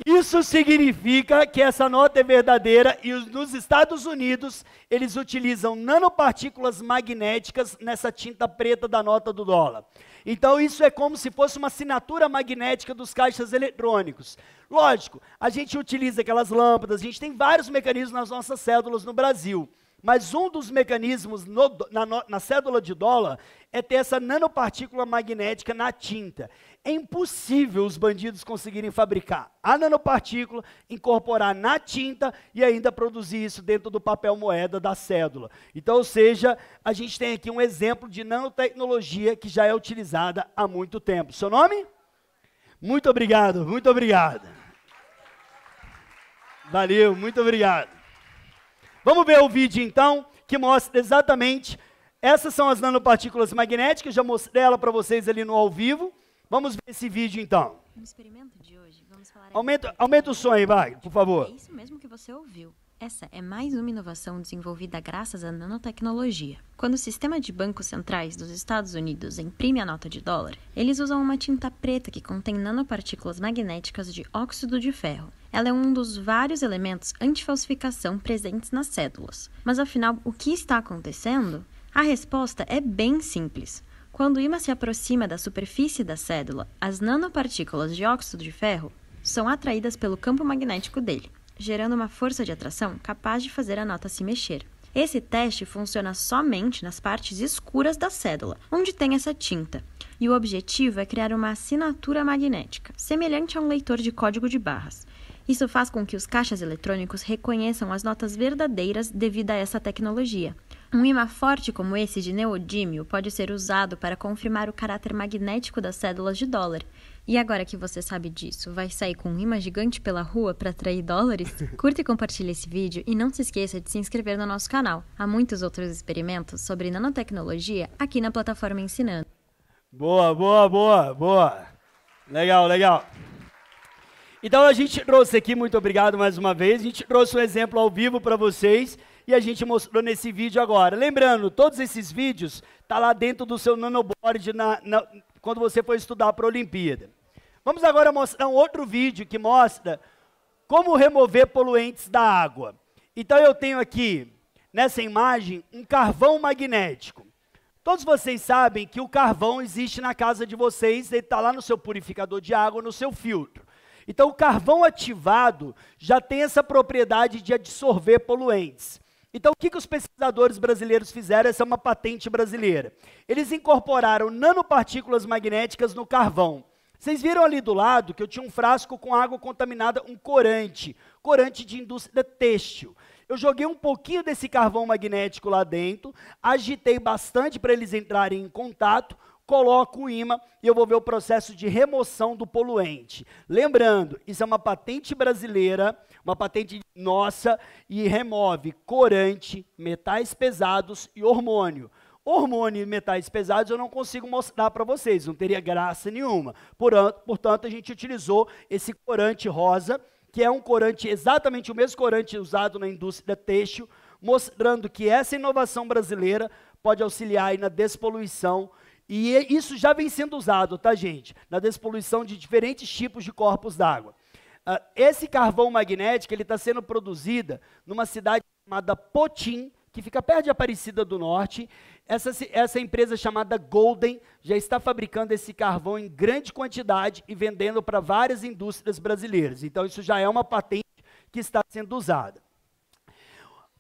[SPEAKER 3] Isso significa que essa nota é verdadeira e nos Estados Unidos eles utilizam nanopartículas magnéticas nessa tinta preta da nota do dólar. Então isso é como se fosse uma assinatura magnética dos caixas eletrônicos. Lógico, a gente utiliza aquelas lâmpadas, a gente tem vários mecanismos nas nossas cédulas no Brasil. mas um dos mecanismos na cédula de dólar é ter essa nanopartícula magnética na tinta. É impossível os bandidos conseguirem fabricar a nanopartícula, incorporar na tinta e ainda produzir isso dentro do papel moeda da cédula. Então, ou seja, a gente tem aqui um exemplo de nanotecnologia que já é utilizada há muito tempo. Seu nome? Muito obrigado, muito obrigado. Valeu, muito obrigado. Vamos ver o vídeo, então, que mostra exatamente, essas são as nanopartículas magnéticas, já mostrei ela para vocês ali no ao vivo. Vamos ver esse vídeo, então.
[SPEAKER 4] No experimento de hoje, vamos falar...
[SPEAKER 3] Aumenta o som aí, vai, por favor.
[SPEAKER 4] É isso mesmo que você ouviu. Essa é mais uma inovação desenvolvida graças à nanotecnologia. Quando o sistema de bancos centrais dos Estados Unidos imprime a nota de dólar, eles usam uma tinta preta que contém nanopartículas magnéticas de óxido de ferro. Ela é um dos vários elementos antifalsificação presentes nas cédulas. Mas afinal, o que está acontecendo? A resposta é bem simples. Quando o ímã se aproxima da superfície da cédula, as nanopartículas de óxido de ferro são atraídas pelo campo magnético dele, gerando uma força de atração capaz de fazer a nota se mexer. Esse teste funciona somente nas partes escuras da cédula, onde tem essa tinta, e o objetivo é criar uma assinatura magnética, semelhante a um leitor de código de barras. Isso faz com que os caixas eletrônicos reconheçam as notas verdadeiras devido a essa tecnologia. Um ímã forte como esse de neodímio pode ser usado para confirmar o caráter magnético das cédulas de dólar. E agora que você sabe disso, vai sair com um ímã gigante pela rua para atrair dólares? Curta e compartilhe esse vídeo e não se esqueça de se inscrever no nosso canal. Há muitos outros experimentos sobre nanotecnologia aqui na plataforma Ensinando.
[SPEAKER 3] Boa, boa, boa, boa. Legal, legal. Então a gente trouxe aqui, muito obrigado mais uma vez, a gente trouxe um exemplo ao vivo para vocês e a gente mostrou nesse vídeo agora. Lembrando, todos esses vídeos tá lá dentro do seu nanoboard quando você for estudar para a Olimpíada. Vamos agora mostrar um outro vídeo que mostra como remover poluentes da água. Então eu tenho aqui, nessa imagem, um carvão magnético. Todos vocês sabem que o carvão existe na casa de vocês, ele está lá no seu purificador de água, no seu filtro. Então o carvão ativado já tem essa propriedade de absorver poluentes. Então, o que os pesquisadores brasileiros fizeram? Essa é uma patente brasileira. Eles incorporaram nanopartículas magnéticas no carvão. Vocês viram ali do lado que eu tinha um frasco com água contaminada, um corante de indústria têxtil. Eu joguei um pouquinho desse carvão magnético lá dentro, agitei bastante para eles entrarem em contato, coloco o ímã e eu vou ver o processo de remoção do poluente. Lembrando, isso é uma patente brasileira, uma patente nossa, e remove corante, metais pesados e hormônio. Hormônio e metais pesados eu não consigo mostrar para vocês, não teria graça nenhuma. Portanto, a gente utilizou esse corante rosa, que é um corante, exatamente o mesmo corante usado na indústria têxtil, mostrando que essa inovação brasileira pode auxiliar aí na despoluição. E isso já vem sendo usado, tá, gente? Na despoluição de diferentes tipos de corpos d'água. Esse carvão magnético, ele está sendo produzido numa cidade chamada Potim, que fica perto de Aparecida do Norte. Essa empresa chamada Golden já está fabricando esse carvão em grande quantidade e vendendo para várias indústrias brasileiras. Então, isso já é uma patente que está sendo usada.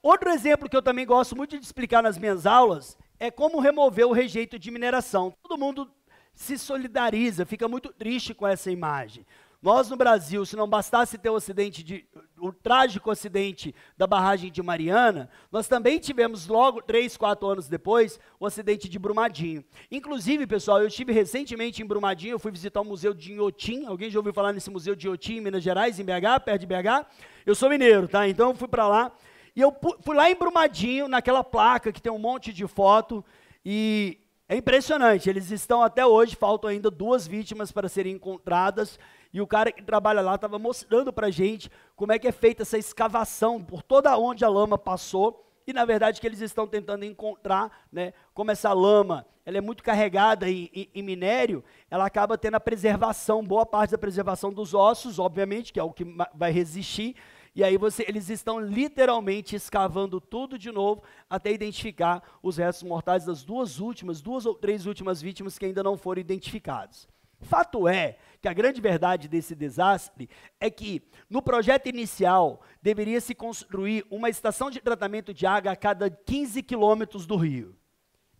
[SPEAKER 3] Outro exemplo que eu também gosto muito de explicar nas minhas aulas é como remover o rejeito de mineração. Todo mundo se solidariza, fica muito triste com essa imagem. Nós no Brasil, se não bastasse ter o trágico acidente da barragem de Mariana, nós também tivemos logo 3, 4 anos depois, o acidente de Brumadinho. Inclusive, pessoal, eu estive recentemente em Brumadinho, eu fui visitar o museu de Inhotim. Alguém já ouviu falar nesse museu de Inhotim, em Minas Gerais, em BH, perto de BH? Eu sou mineiro, tá? Então eu fui para lá. E eu fui lá em Brumadinho, naquela placa que tem um monte de foto, e é impressionante, eles estão até hoje, faltam ainda 2 vítimas para serem encontradas, e o cara que trabalha lá estava mostrando para a gente como é que é feita essa escavação, por toda onde a lama passou, e na verdade que eles estão tentando encontrar, né, como essa lama, ela é muito carregada em minério, ela acaba tendo a preservação, boa parte da preservação dos ossos, obviamente, que é o que vai resistir. E aí eles estão literalmente escavando tudo de novo até identificar os restos mortais das 2 ou 3 últimas vítimas que ainda não foram identificados. Fato é que a grande verdade desse desastre é que, no projeto inicial, deveria se construir uma estação de tratamento de água a cada 15 quilômetros do rio.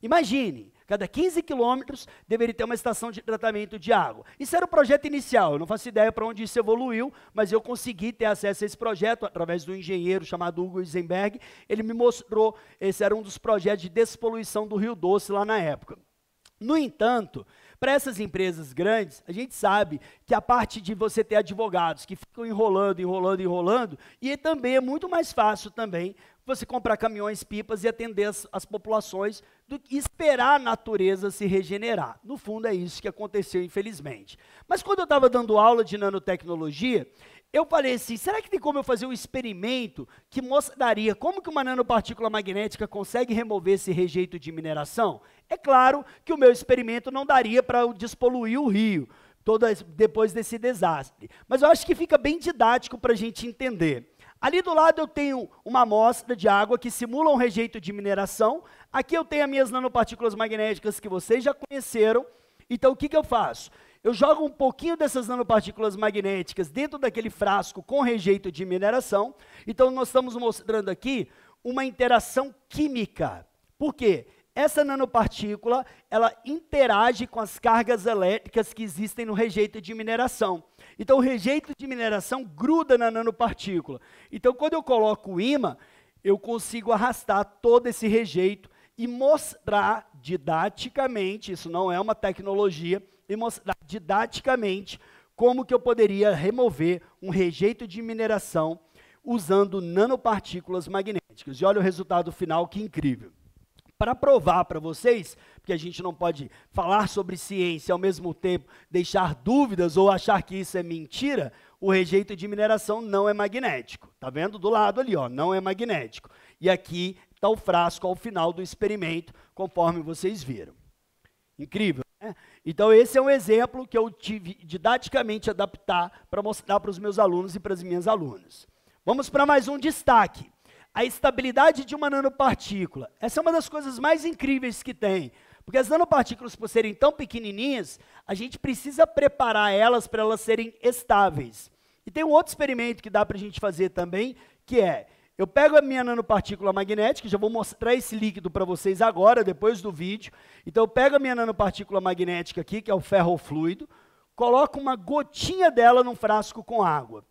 [SPEAKER 3] Imagine, cada 15 quilômetros deveria ter uma estação de tratamento de água. Isso era o projeto inicial, eu não faço ideia para onde isso evoluiu, mas eu consegui ter acesso a esse projeto através do engenheiro chamado Hugo Eisenberg. Ele me mostrou, esse era um dos projetos de despoluição do Rio Doce lá na época. No entanto, para essas empresas grandes, a gente sabe que a parte de você ter advogados que ficam enrolando, e também é muito mais fácil também você comprar caminhões-pipas e atender as populações do que esperar a natureza se regenerar. No fundo, é isso que aconteceu, infelizmente. Mas quando eu estava dando aula de nanotecnologia, eu falei assim, será que tem como eu fazer um experimento que mostraria como que uma nanopartícula magnética consegue remover esse rejeito de mineração? É claro que o meu experimento não daria para despoluir o rio depois desse desastre. Mas eu acho que fica bem didático para a gente entender. Ali do lado eu tenho uma amostra de água que simula um rejeito de mineração. Aqui eu tenho as minhas nanopartículas magnéticas que vocês já conheceram. Então o que eu faço? Eu jogo um pouquinho dessas nanopartículas magnéticas dentro daquele frasco com rejeito de mineração. Então nós estamos mostrando aqui uma interação química. Por quê? Essa nanopartícula, ela interage com as cargas elétricas que existem no rejeito de mineração. Então, o rejeito de mineração gruda na nanopartícula. Então, quando eu coloco o ímã, eu consigo arrastar todo esse rejeito e mostrar didaticamente, isso não é uma tecnologia, e mostrar didaticamente como que eu poderia remover um rejeito de mineração usando nanopartículas magnéticas. E olha o resultado final, que incrível. Para provar para vocês, porque a gente não pode falar sobre ciência e ao mesmo tempo deixar dúvidas ou achar que isso é mentira, o rejeito de mineração não é magnético. Está vendo do lado ali, ó, não é magnético. E aqui está o frasco ao final do experimento, conforme vocês viram. Incrível, né? Então esse é um exemplo que eu tive didaticamente adaptar para mostrar para os meus alunos e para as minhas alunas. Vamos para mais um destaque. A estabilidade de uma nanopartícula. Essa é uma das coisas mais incríveis que tem. Porque as nanopartículas, por serem tão pequenininhas, a gente precisa preparar elas para elas serem estáveis. E tem um outro experimento que dá para a gente fazer também, que é, eu pego a minha nanopartícula magnética, já vou mostrar esse líquido para vocês agora, depois do vídeo. Então eu pego a minha nanopartícula magnética aqui, que é o ferrofluido, coloco uma gotinha dela num frasco com água.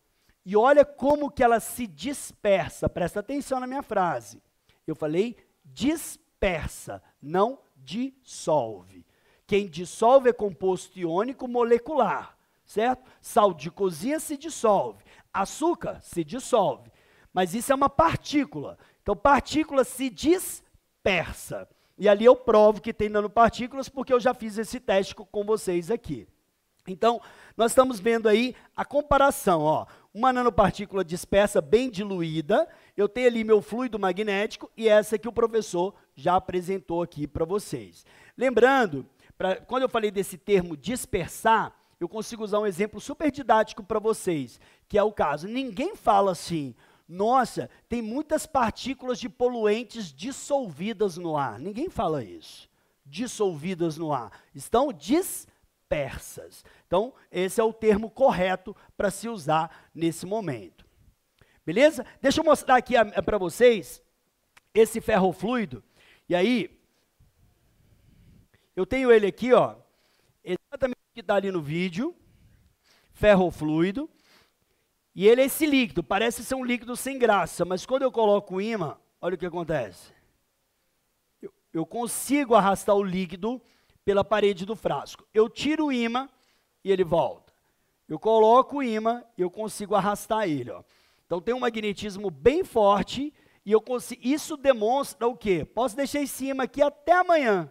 [SPEAKER 3] E olha como que ela se dispersa. Presta atenção na minha frase. Eu falei dispersa, não dissolve. Quem dissolve é composto iônico molecular, certo? Sal de cozinha se dissolve. Açúcar se dissolve. Mas isso é uma partícula. Então, partícula se dispersa. E ali eu provo que tem nanopartículas porque eu já fiz esse teste com vocês aqui. Então, nós estamos vendo aí a comparação, ó. Uma nanopartícula dispersa bem diluída, eu tenho ali meu fluido magnético e essa que o professor já apresentou aqui para vocês. Lembrando, quando eu falei desse termo dispersar, eu consigo usar um exemplo super didático para vocês, que é o caso. Ninguém fala assim, nossa, tem muitas partículas de poluentes dissolvidas no ar. Ninguém fala isso. Dissolvidas no ar. Estão dispersas. Então, esse é o termo correto para se usar nesse momento. Beleza? Deixa eu mostrar aqui para vocês esse ferrofluido. E aí, eu tenho ele aqui, ó, exatamente o que está ali no vídeo, ferrofluido. E ele é esse líquido, parece ser um líquido sem graça, mas quando eu coloco o ímã, olha o que acontece. Eu consigo arrastar o líquido pela parede do frasco. Eu tiro o ímã e ele volta. Eu coloco o ímã e eu consigo arrastar ele. Ó. Então tem um magnetismo bem forte e eu consigo. Isso demonstra o quê? Posso deixar em cima aqui até amanhã.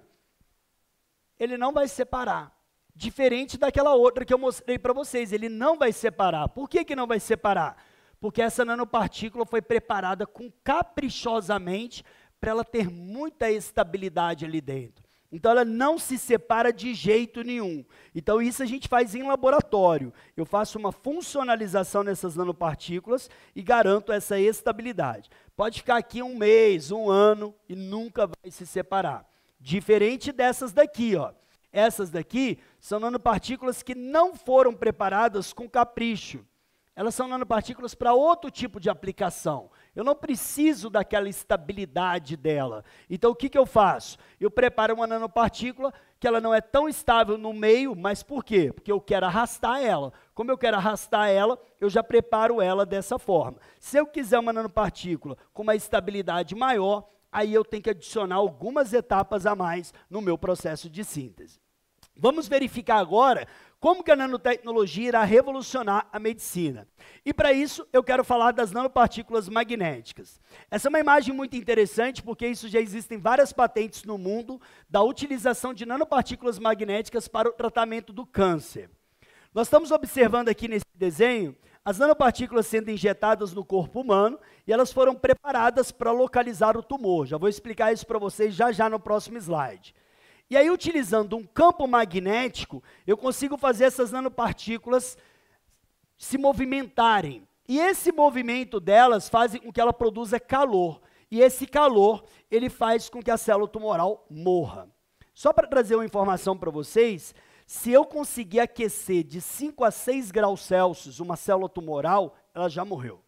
[SPEAKER 3] Ele não vai separar. Diferente daquela outra que eu mostrei para vocês. Ele não vai separar. Por que que não vai separar? Porque essa nanopartícula foi preparada caprichosamente para ela ter muita estabilidade ali dentro. Então, ela não se separa de jeito nenhum. Então, isso a gente faz em laboratório. Eu faço uma funcionalização nessas nanopartículas e garanto essa estabilidade. Pode ficar aqui um mês, um ano e nunca vai se separar. Diferente dessas daqui, ó. Essas daqui são nanopartículas que não foram preparadas com capricho. Elas são nanopartículas para outro tipo de aplicação. Eu não preciso daquela estabilidade dela. Então, o que eu faço? Eu preparo uma nanopartícula que ela não é tão estável no meio, mas por quê? Porque eu quero arrastar ela. Como eu quero arrastar ela, eu já preparo ela dessa forma. Se eu quiser uma nanopartícula com uma estabilidade maior, aí eu tenho que adicionar algumas etapas a mais no meu processo de síntese. Vamos verificar agora como que a nanotecnologia irá revolucionar a medicina. E para isso, eu quero falar das nanopartículas magnéticas. Essa é uma imagem muito interessante, porque isso já existem várias patentes no mundo da utilização de nanopartículas magnéticas para o tratamento do câncer. Nós estamos observando aqui nesse desenho as nanopartículas sendo injetadas no corpo humano e elas foram preparadas para localizar o tumor. Já vou explicar isso para vocês já no próximo slide. E aí, utilizando um campo magnético, eu consigo fazer essas nanopartículas se movimentarem. E esse movimento delas faz com que ela produza calor. E esse calor, ele faz com que a célula tumoral morra. Só para trazer uma informação para vocês, se eu conseguir aquecer de 5 a 6 graus Celsius uma célula tumoral, ela já morreu.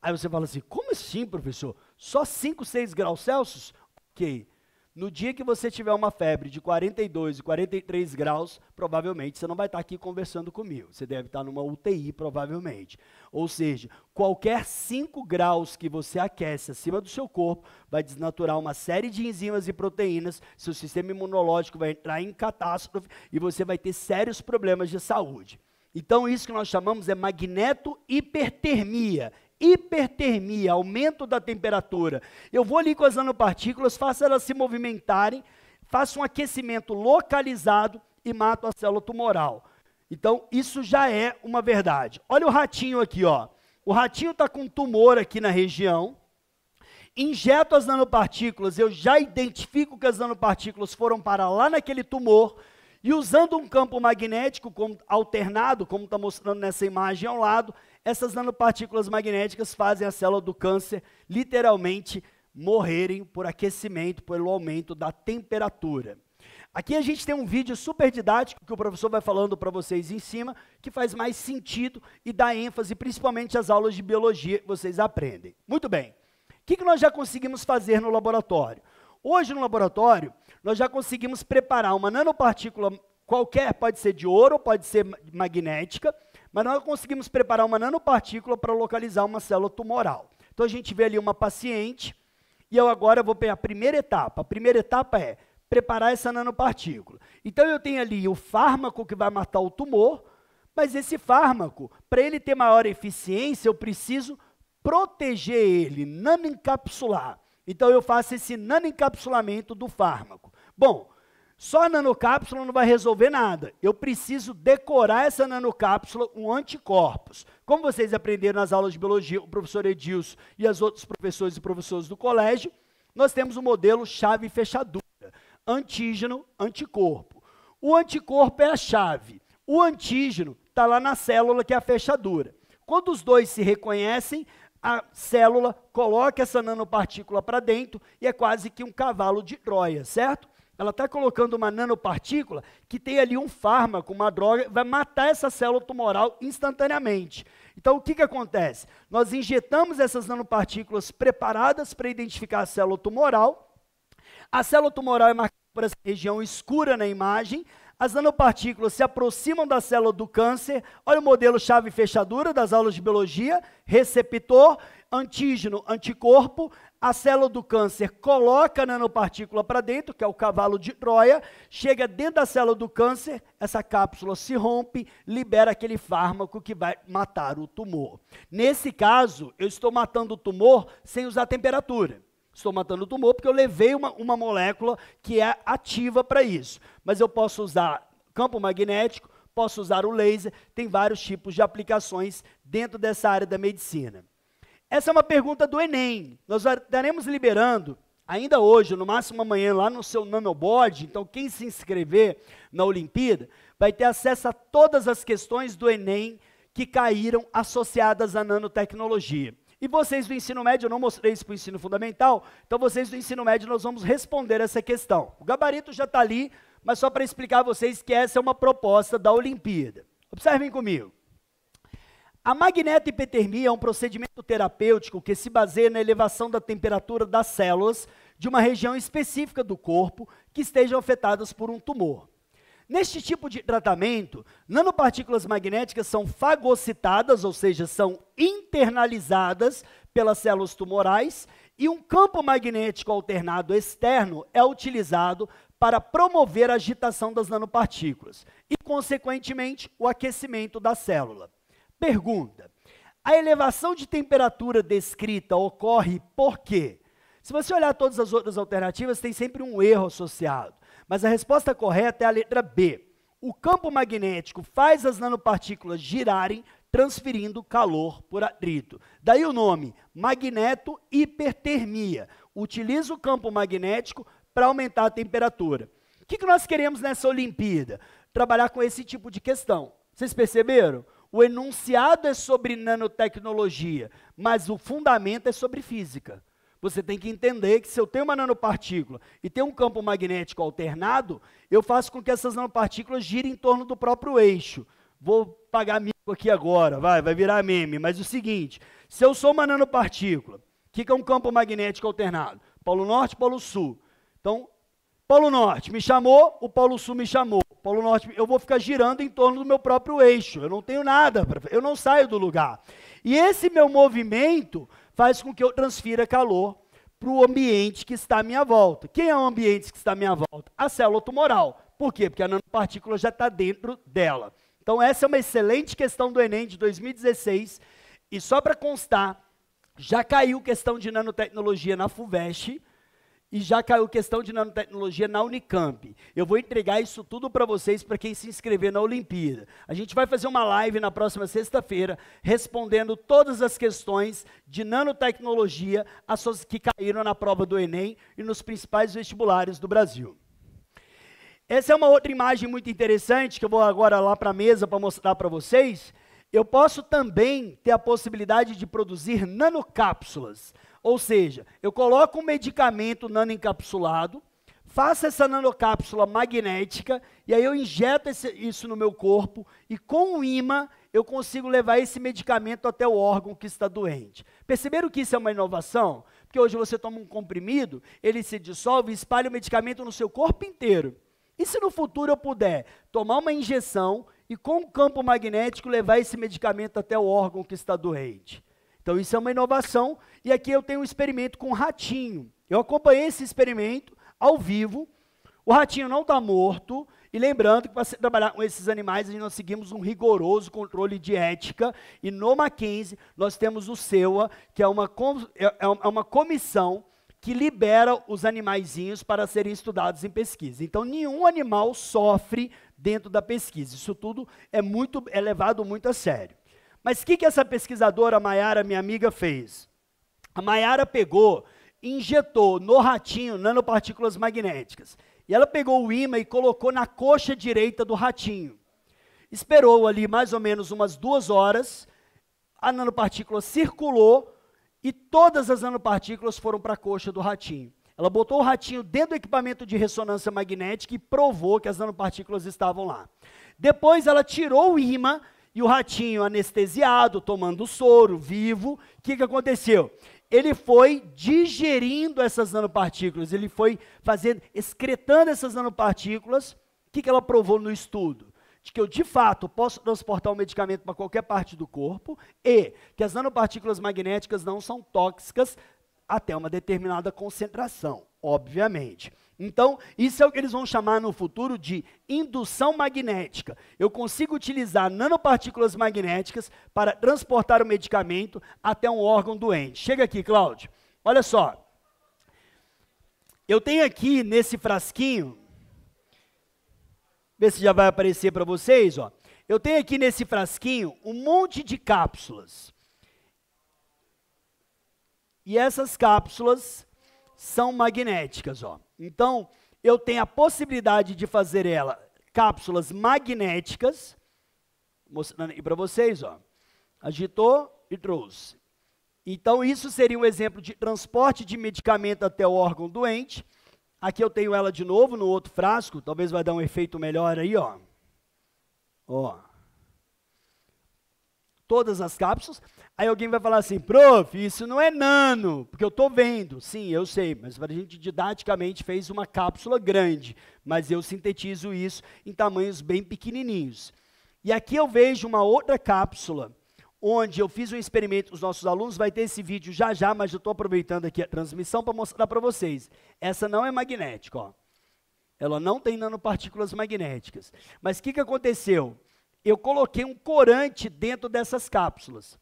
[SPEAKER 3] Aí você fala assim, como assim, professor? Só 5, 6 graus Celsius? Ok. No dia que você tiver uma febre de 42 e 43 graus, provavelmente você não vai estar aqui conversando comigo. Você deve estar numa UTI, provavelmente. Ou seja, qualquer 5 graus que você aquece acima do seu corpo vai desnaturar uma série de enzimas e proteínas, seu sistema imunológico vai entrar em catástrofe e você vai ter sérios problemas de saúde. Então, isso que nós chamamos é magnetohipertermia. Hipertermia, aumento da temperatura. Eu vou ali com as nanopartículas, faço elas se movimentarem, faço um aquecimento localizado e mato a célula tumoral. Então, isso já é uma verdade. Olha o ratinho aqui, ó. O ratinho está com um tumor aqui na região, injeto as nanopartículas, eu já identifico que as nanopartículas foram para lá naquele tumor, e usando um campo magnético alternado, como está mostrando nessa imagem ao lado, essas nanopartículas magnéticas fazem a célula do câncer literalmente morrerem por aquecimento, pelo aumento da temperatura. Aqui a gente tem um vídeo super didático que o professor vai falando para vocês em cima, que faz mais sentido e dá ênfase principalmente às aulas de biologia que vocês aprendem. Muito bem. O que nós já conseguimos fazer no laboratório? Hoje no laboratório, nós já conseguimos preparar uma nanopartícula qualquer, pode ser de ouro, pode ser magnética, mas nós conseguimos preparar uma nanopartícula para localizar uma célula tumoral. Então a gente vê ali uma paciente, e eu agora vou pegar a primeira etapa. A primeira etapa é preparar essa nanopartícula. Então eu tenho ali o fármaco que vai matar o tumor, mas esse fármaco, para ele ter maior eficiência, eu preciso proteger ele, nanoencapsular. Então eu faço esse nanoencapsulamento do fármaco. Bom, só a nanocápsula não vai resolver nada. Eu preciso decorar essa nanocápsula com anticorpos. Como vocês aprenderam nas aulas de biologia, o professor Edilson e os outros professores e professores do colégio, nós temos o modelo chave e fechadura. Antígeno, anticorpo. O anticorpo é a chave. O antígeno está lá na célula, que é a fechadura. Quando os dois se reconhecem, a célula coloca essa nanopartícula para dentro e é quase que um cavalo de Troia, certo? Ela está colocando uma nanopartícula que tem ali um fármaco, uma droga, vai matar essa célula tumoral instantaneamente. Então, o que acontece? Nós injetamos essas nanopartículas preparadas para identificar a célula tumoral. A célula tumoral é marcada por essa região escura na imagem. As nanopartículas se aproximam da célula do câncer. Olha o modelo chave e fechadura das aulas de biologia. Receptor, antígeno, anticorpo. A célula do câncer coloca a nanopartícula para dentro, que é o cavalo de Troia, chega dentro da célula do câncer, essa cápsula se rompe, libera aquele fármaco que vai matar o tumor. Nesse caso, eu estou matando o tumor sem usar temperatura. Estou matando o tumor porque eu levei uma molécula que é ativa para isso. Mas eu posso usar campo magnético, posso usar o laser, tem vários tipos de aplicações dentro dessa área da medicina. Essa é uma pergunta do Enem. Nós estaremos liberando, ainda hoje, no máximo amanhã, lá no seu nanoboard. Então, quem se inscrever na Olimpíada vai ter acesso a todas as questões do Enem que caíram associadas à nanotecnologia. E vocês do ensino médio, eu não mostrei isso para o ensino fundamental, então vocês do ensino médio nós vamos responder essa questão. O gabarito já está ali, mas só para explicar a vocês que essa é uma proposta da Olimpíada. Observem comigo. A magnetohipertermia é um procedimento terapêutico que se baseia na elevação da temperatura das células de uma região específica do corpo que estejam afetadas por um tumor. Neste tipo de tratamento, nanopartículas magnéticas são fagocitadas, ou seja, são internalizadas pelas células tumorais, e um campo magnético alternado externo é utilizado para promover a agitação das nanopartículas e, consequentemente, o aquecimento da célula. Pergunta: a elevação de temperatura descrita ocorre por quê? Se você olhar todas as outras alternativas, tem sempre um erro associado. Mas a resposta correta é a letra B. O campo magnético faz as nanopartículas girarem, transferindo calor por atrito. Daí o nome, magnetohipertermia. Utiliza o campo magnético para aumentar a temperatura. O que nós queremos nessa Olimpíada? Trabalhar com esse tipo de questão. Vocês perceberam? O enunciado é sobre nanotecnologia, mas o fundamento é sobre física. Você tem que entender que se eu tenho uma nanopartícula e tenho um campo magnético alternado, eu faço com que essas nanopartículas girem em torno do próprio eixo. Vou pagar mico aqui agora, vai virar meme, mas é o seguinte, se eu sou uma nanopartícula, o que é um campo magnético alternado? Polo Norte, Polo Sul. Então, Polo Norte me chamou, o Polo Sul me chamou. Polo Norte, eu vou ficar girando em torno do meu próprio eixo, eu não tenho nada, eu não saio do lugar. E esse meu movimento faz com que eu transfira calor para o ambiente que está à minha volta. Quem é o ambiente que está à minha volta? A célula tumoral. Por quê? Porque a nanopartícula já está dentro dela. Então essa é uma excelente questão do Enem de 2016, e só para constar, já caiu questão de nanotecnologia na FUVEST, e já caiu questão de nanotecnologia na Unicamp. Eu vou entregar isso tudo para vocês, para quem se inscrever na Olimpíada. A gente vai fazer uma live na próxima sexta-feira, respondendo todas as questões de nanotecnologia que caíram na prova do Enem e nos principais vestibulares do Brasil. Essa é uma outra imagem muito interessante, que eu vou agora lá para a mesa para mostrar para vocês. Eu posso também ter a possibilidade de produzir nanocápsulas. Ou seja, eu coloco um medicamento nanoencapsulado, faço essa nanocápsula magnética, e aí eu injeto isso no meu corpo, e com o ímã eu consigo levar esse medicamento até o órgão que está doente. Perceberam que isso é uma inovação? Porque hoje você toma um comprimido, ele se dissolve e espalha o medicamento no seu corpo inteiro. E se no futuro eu puder tomar uma injeção e com o campo magnético levar esse medicamento até o órgão que está doente? Então isso é uma inovação, e aqui eu tenho um experimento com um ratinho. Eu acompanhei esse experimento ao vivo, o ratinho não está morto, e lembrando que para trabalhar com esses animais, nós seguimos um rigoroso controle de ética, e no Mackenzie nós temos o CEUA, que é uma comissão que libera os animaizinhos para serem estudados em pesquisa. Então nenhum animal sofre dentro da pesquisa, isso tudo é levado muito a sério. Mas o que essa pesquisadora Maiara, minha amiga, fez? A Maiara pegou e injetou no ratinho nanopartículas magnéticas. E ela pegou o ímã e colocou na coxa direita do ratinho. Esperou ali mais ou menos umas 2 horas, a nanopartícula circulou e todas as nanopartículas foram para a coxa do ratinho. Ela botou o ratinho dentro do equipamento de ressonância magnética e provou que as nanopartículas estavam lá. Depois ela tirou o ímã, e o ratinho anestesiado, tomando soro, vivo, o que aconteceu? Ele foi digerindo essas nanopartículas, ele foi excretando essas nanopartículas. O que ela provou no estudo? De que eu, de fato, posso transportar um medicamento para qualquer parte do corpo e que as nanopartículas magnéticas não são tóxicas até uma determinada concentração, obviamente. Então, isso é o que eles vão chamar no futuro de indução magnética. Eu consigo utilizar nanopartículas magnéticas para transportar o medicamento até um órgão doente. Chega aqui, Cláudio. Olha só. Eu tenho aqui nesse frasquinho, vê se já vai aparecer para vocês, ó. Eu tenho aqui nesse frasquinho um monte de cápsulas. E essas cápsulas são magnéticas, ó. Então, eu tenho a possibilidade de fazer cápsulas magnéticas, mostrando aí para vocês, ó. Agitou e trouxe. Então, isso seria um exemplo de transporte de medicamento até o órgão doente. Aqui eu tenho ela de novo no outro frasco, talvez vai dar um efeito melhor aí, ó. Ó. Todas as cápsulas. Aí alguém vai falar assim, prof, isso não é nano, porque eu estou vendo. Sim, eu sei, mas a gente didaticamente fez uma cápsula grande, mas eu sintetizo isso em tamanhos bem pequenininhos. E aqui eu vejo uma outra cápsula, onde eu fiz um experimento com os nossos alunos, vai ter esse vídeo já já, mas eu estou aproveitando aqui a transmissão para mostrar para vocês. Essa não é magnética, ó. Ela não tem nanopartículas magnéticas. Mas o que aconteceu? Eu coloquei um corante dentro dessas cápsulas.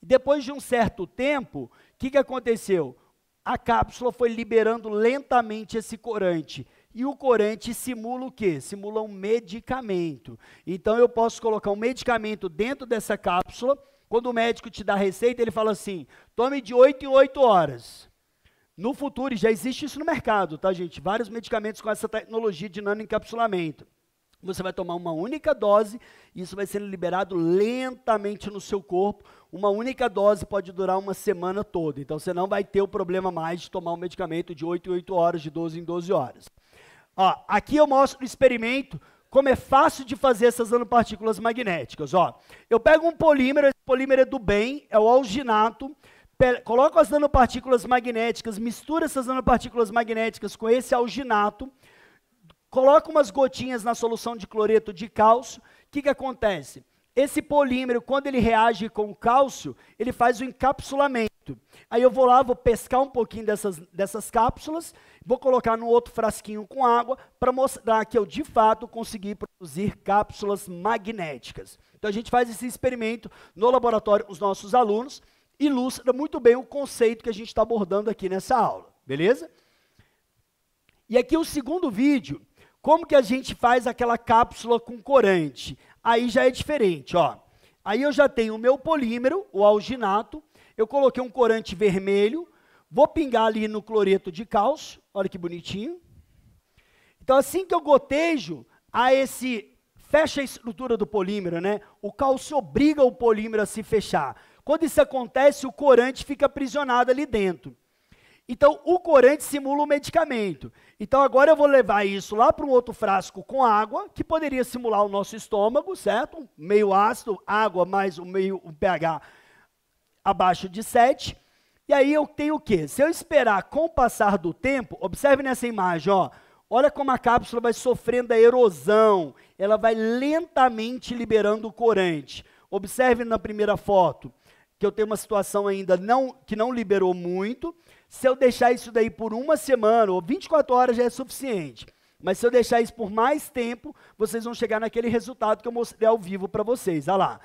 [SPEAKER 3] Depois de um certo tempo, o que aconteceu? A cápsula foi liberando lentamente esse corante. E o corante simula o quê? Simula um medicamento. Então, eu posso colocar um medicamento dentro dessa cápsula. Quando o médico te dá a receita, ele fala assim, tome de 8 em 8 horas. No futuro, já existe isso no mercado, tá, gente? Vários medicamentos com essa tecnologia de nanoencapsulamento. Você vai tomar uma única dose, e isso vai sendo liberado lentamente no seu corpo. Uma única dose pode durar uma semana toda. Então, você não vai ter o problema mais de tomar um medicamento de 8 em 8 horas, de 12 em 12 horas. Ó, aqui eu mostro no experimento como é fácil de fazer essas nanopartículas magnéticas. Ó, eu pego um polímero, esse polímero é do bem, é o alginato, coloco as nanopartículas magnéticas, misturo essas nanopartículas magnéticas com esse alginato, coloco umas gotinhas na solução de cloreto de cálcio. O que acontece? Esse polímero, quando ele reage com o cálcio, ele faz o encapsulamento. Aí eu vou lá, vou pescar um pouquinho dessas cápsulas, vou colocar num outro frasquinho com água, para mostrar que eu, de fato, consegui produzir cápsulas magnéticas. Então, a gente faz esse experimento no laboratório com os nossos alunos, ilustra muito bem o conceito que a gente está abordando aqui nessa aula, beleza? E aqui o segundo vídeo, como que a gente faz aquela cápsula com corante? Aí já é diferente, ó. Aí eu já tenho o meu polímero, o alginato, eu coloquei um corante vermelho, vou pingar ali no cloreto de cálcio, olha que bonitinho. Então, assim que eu gotejo, fecha a estrutura do polímero, né? O cálcio obriga o polímero a se fechar. Quando isso acontece, o corante fica aprisionado ali dentro. Então, o corante simula o medicamento. Então, agora eu vou levar isso lá para um outro frasco com água, que poderia simular o nosso estômago, certo? Meio ácido, água mais um pH abaixo de 7. E aí eu tenho o quê? Se eu esperar com o passar do tempo, observe nessa imagem, ó. Olha como a cápsula vai sofrendo a erosão. Ela vai lentamente liberando o corante. Observe na primeira foto, que eu tenho uma situação ainda que não liberou muito. Se eu deixar isso daí por uma semana, ou 24 horas já é suficiente. Mas se eu deixar isso por mais tempo, vocês vão chegar naquele resultado que eu mostrei ao vivo para vocês. Olha lá.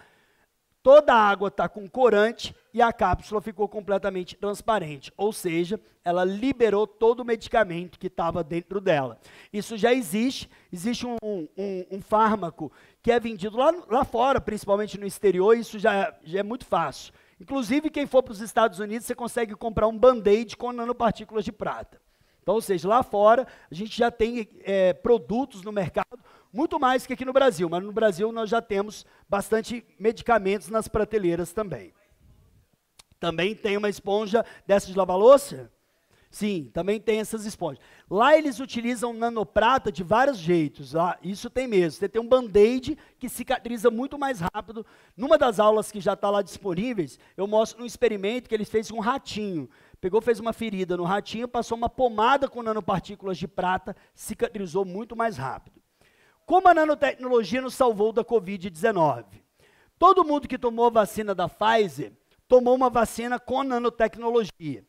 [SPEAKER 3] Toda a água está com corante e a cápsula ficou completamente transparente. Ou seja, ela liberou todo o medicamento que estava dentro dela. Isso já existe. Existe um fármaco que é vendido lá fora, principalmente no exterior, e isso já é muito fácil. Inclusive, quem for para os Estados Unidos, você consegue comprar um band-aid com nanopartículas de prata. Então, ou seja, lá fora, a gente já tem produtos no mercado, muito mais que aqui no Brasil, mas no Brasil nós já temos bastante medicamentos nas prateleiras também. Também tem uma esponja dessa de lavar louça? Sim, também tem essas esponjas. Lá eles utilizam nanoprata de vários jeitos, isso tem mesmo. Você tem um band-aid que cicatriza muito mais rápido. Numa das aulas que já está lá disponíveis, eu mostro um experimento que eles fez com um ratinho. Pegou, fez uma ferida no ratinho, passou uma pomada com nanopartículas de prata, cicatrizou muito mais rápido. Como a nanotecnologia nos salvou da Covid-19? Todo mundo que tomou a vacina da Pfizer, tomou uma vacina com nanotecnologia,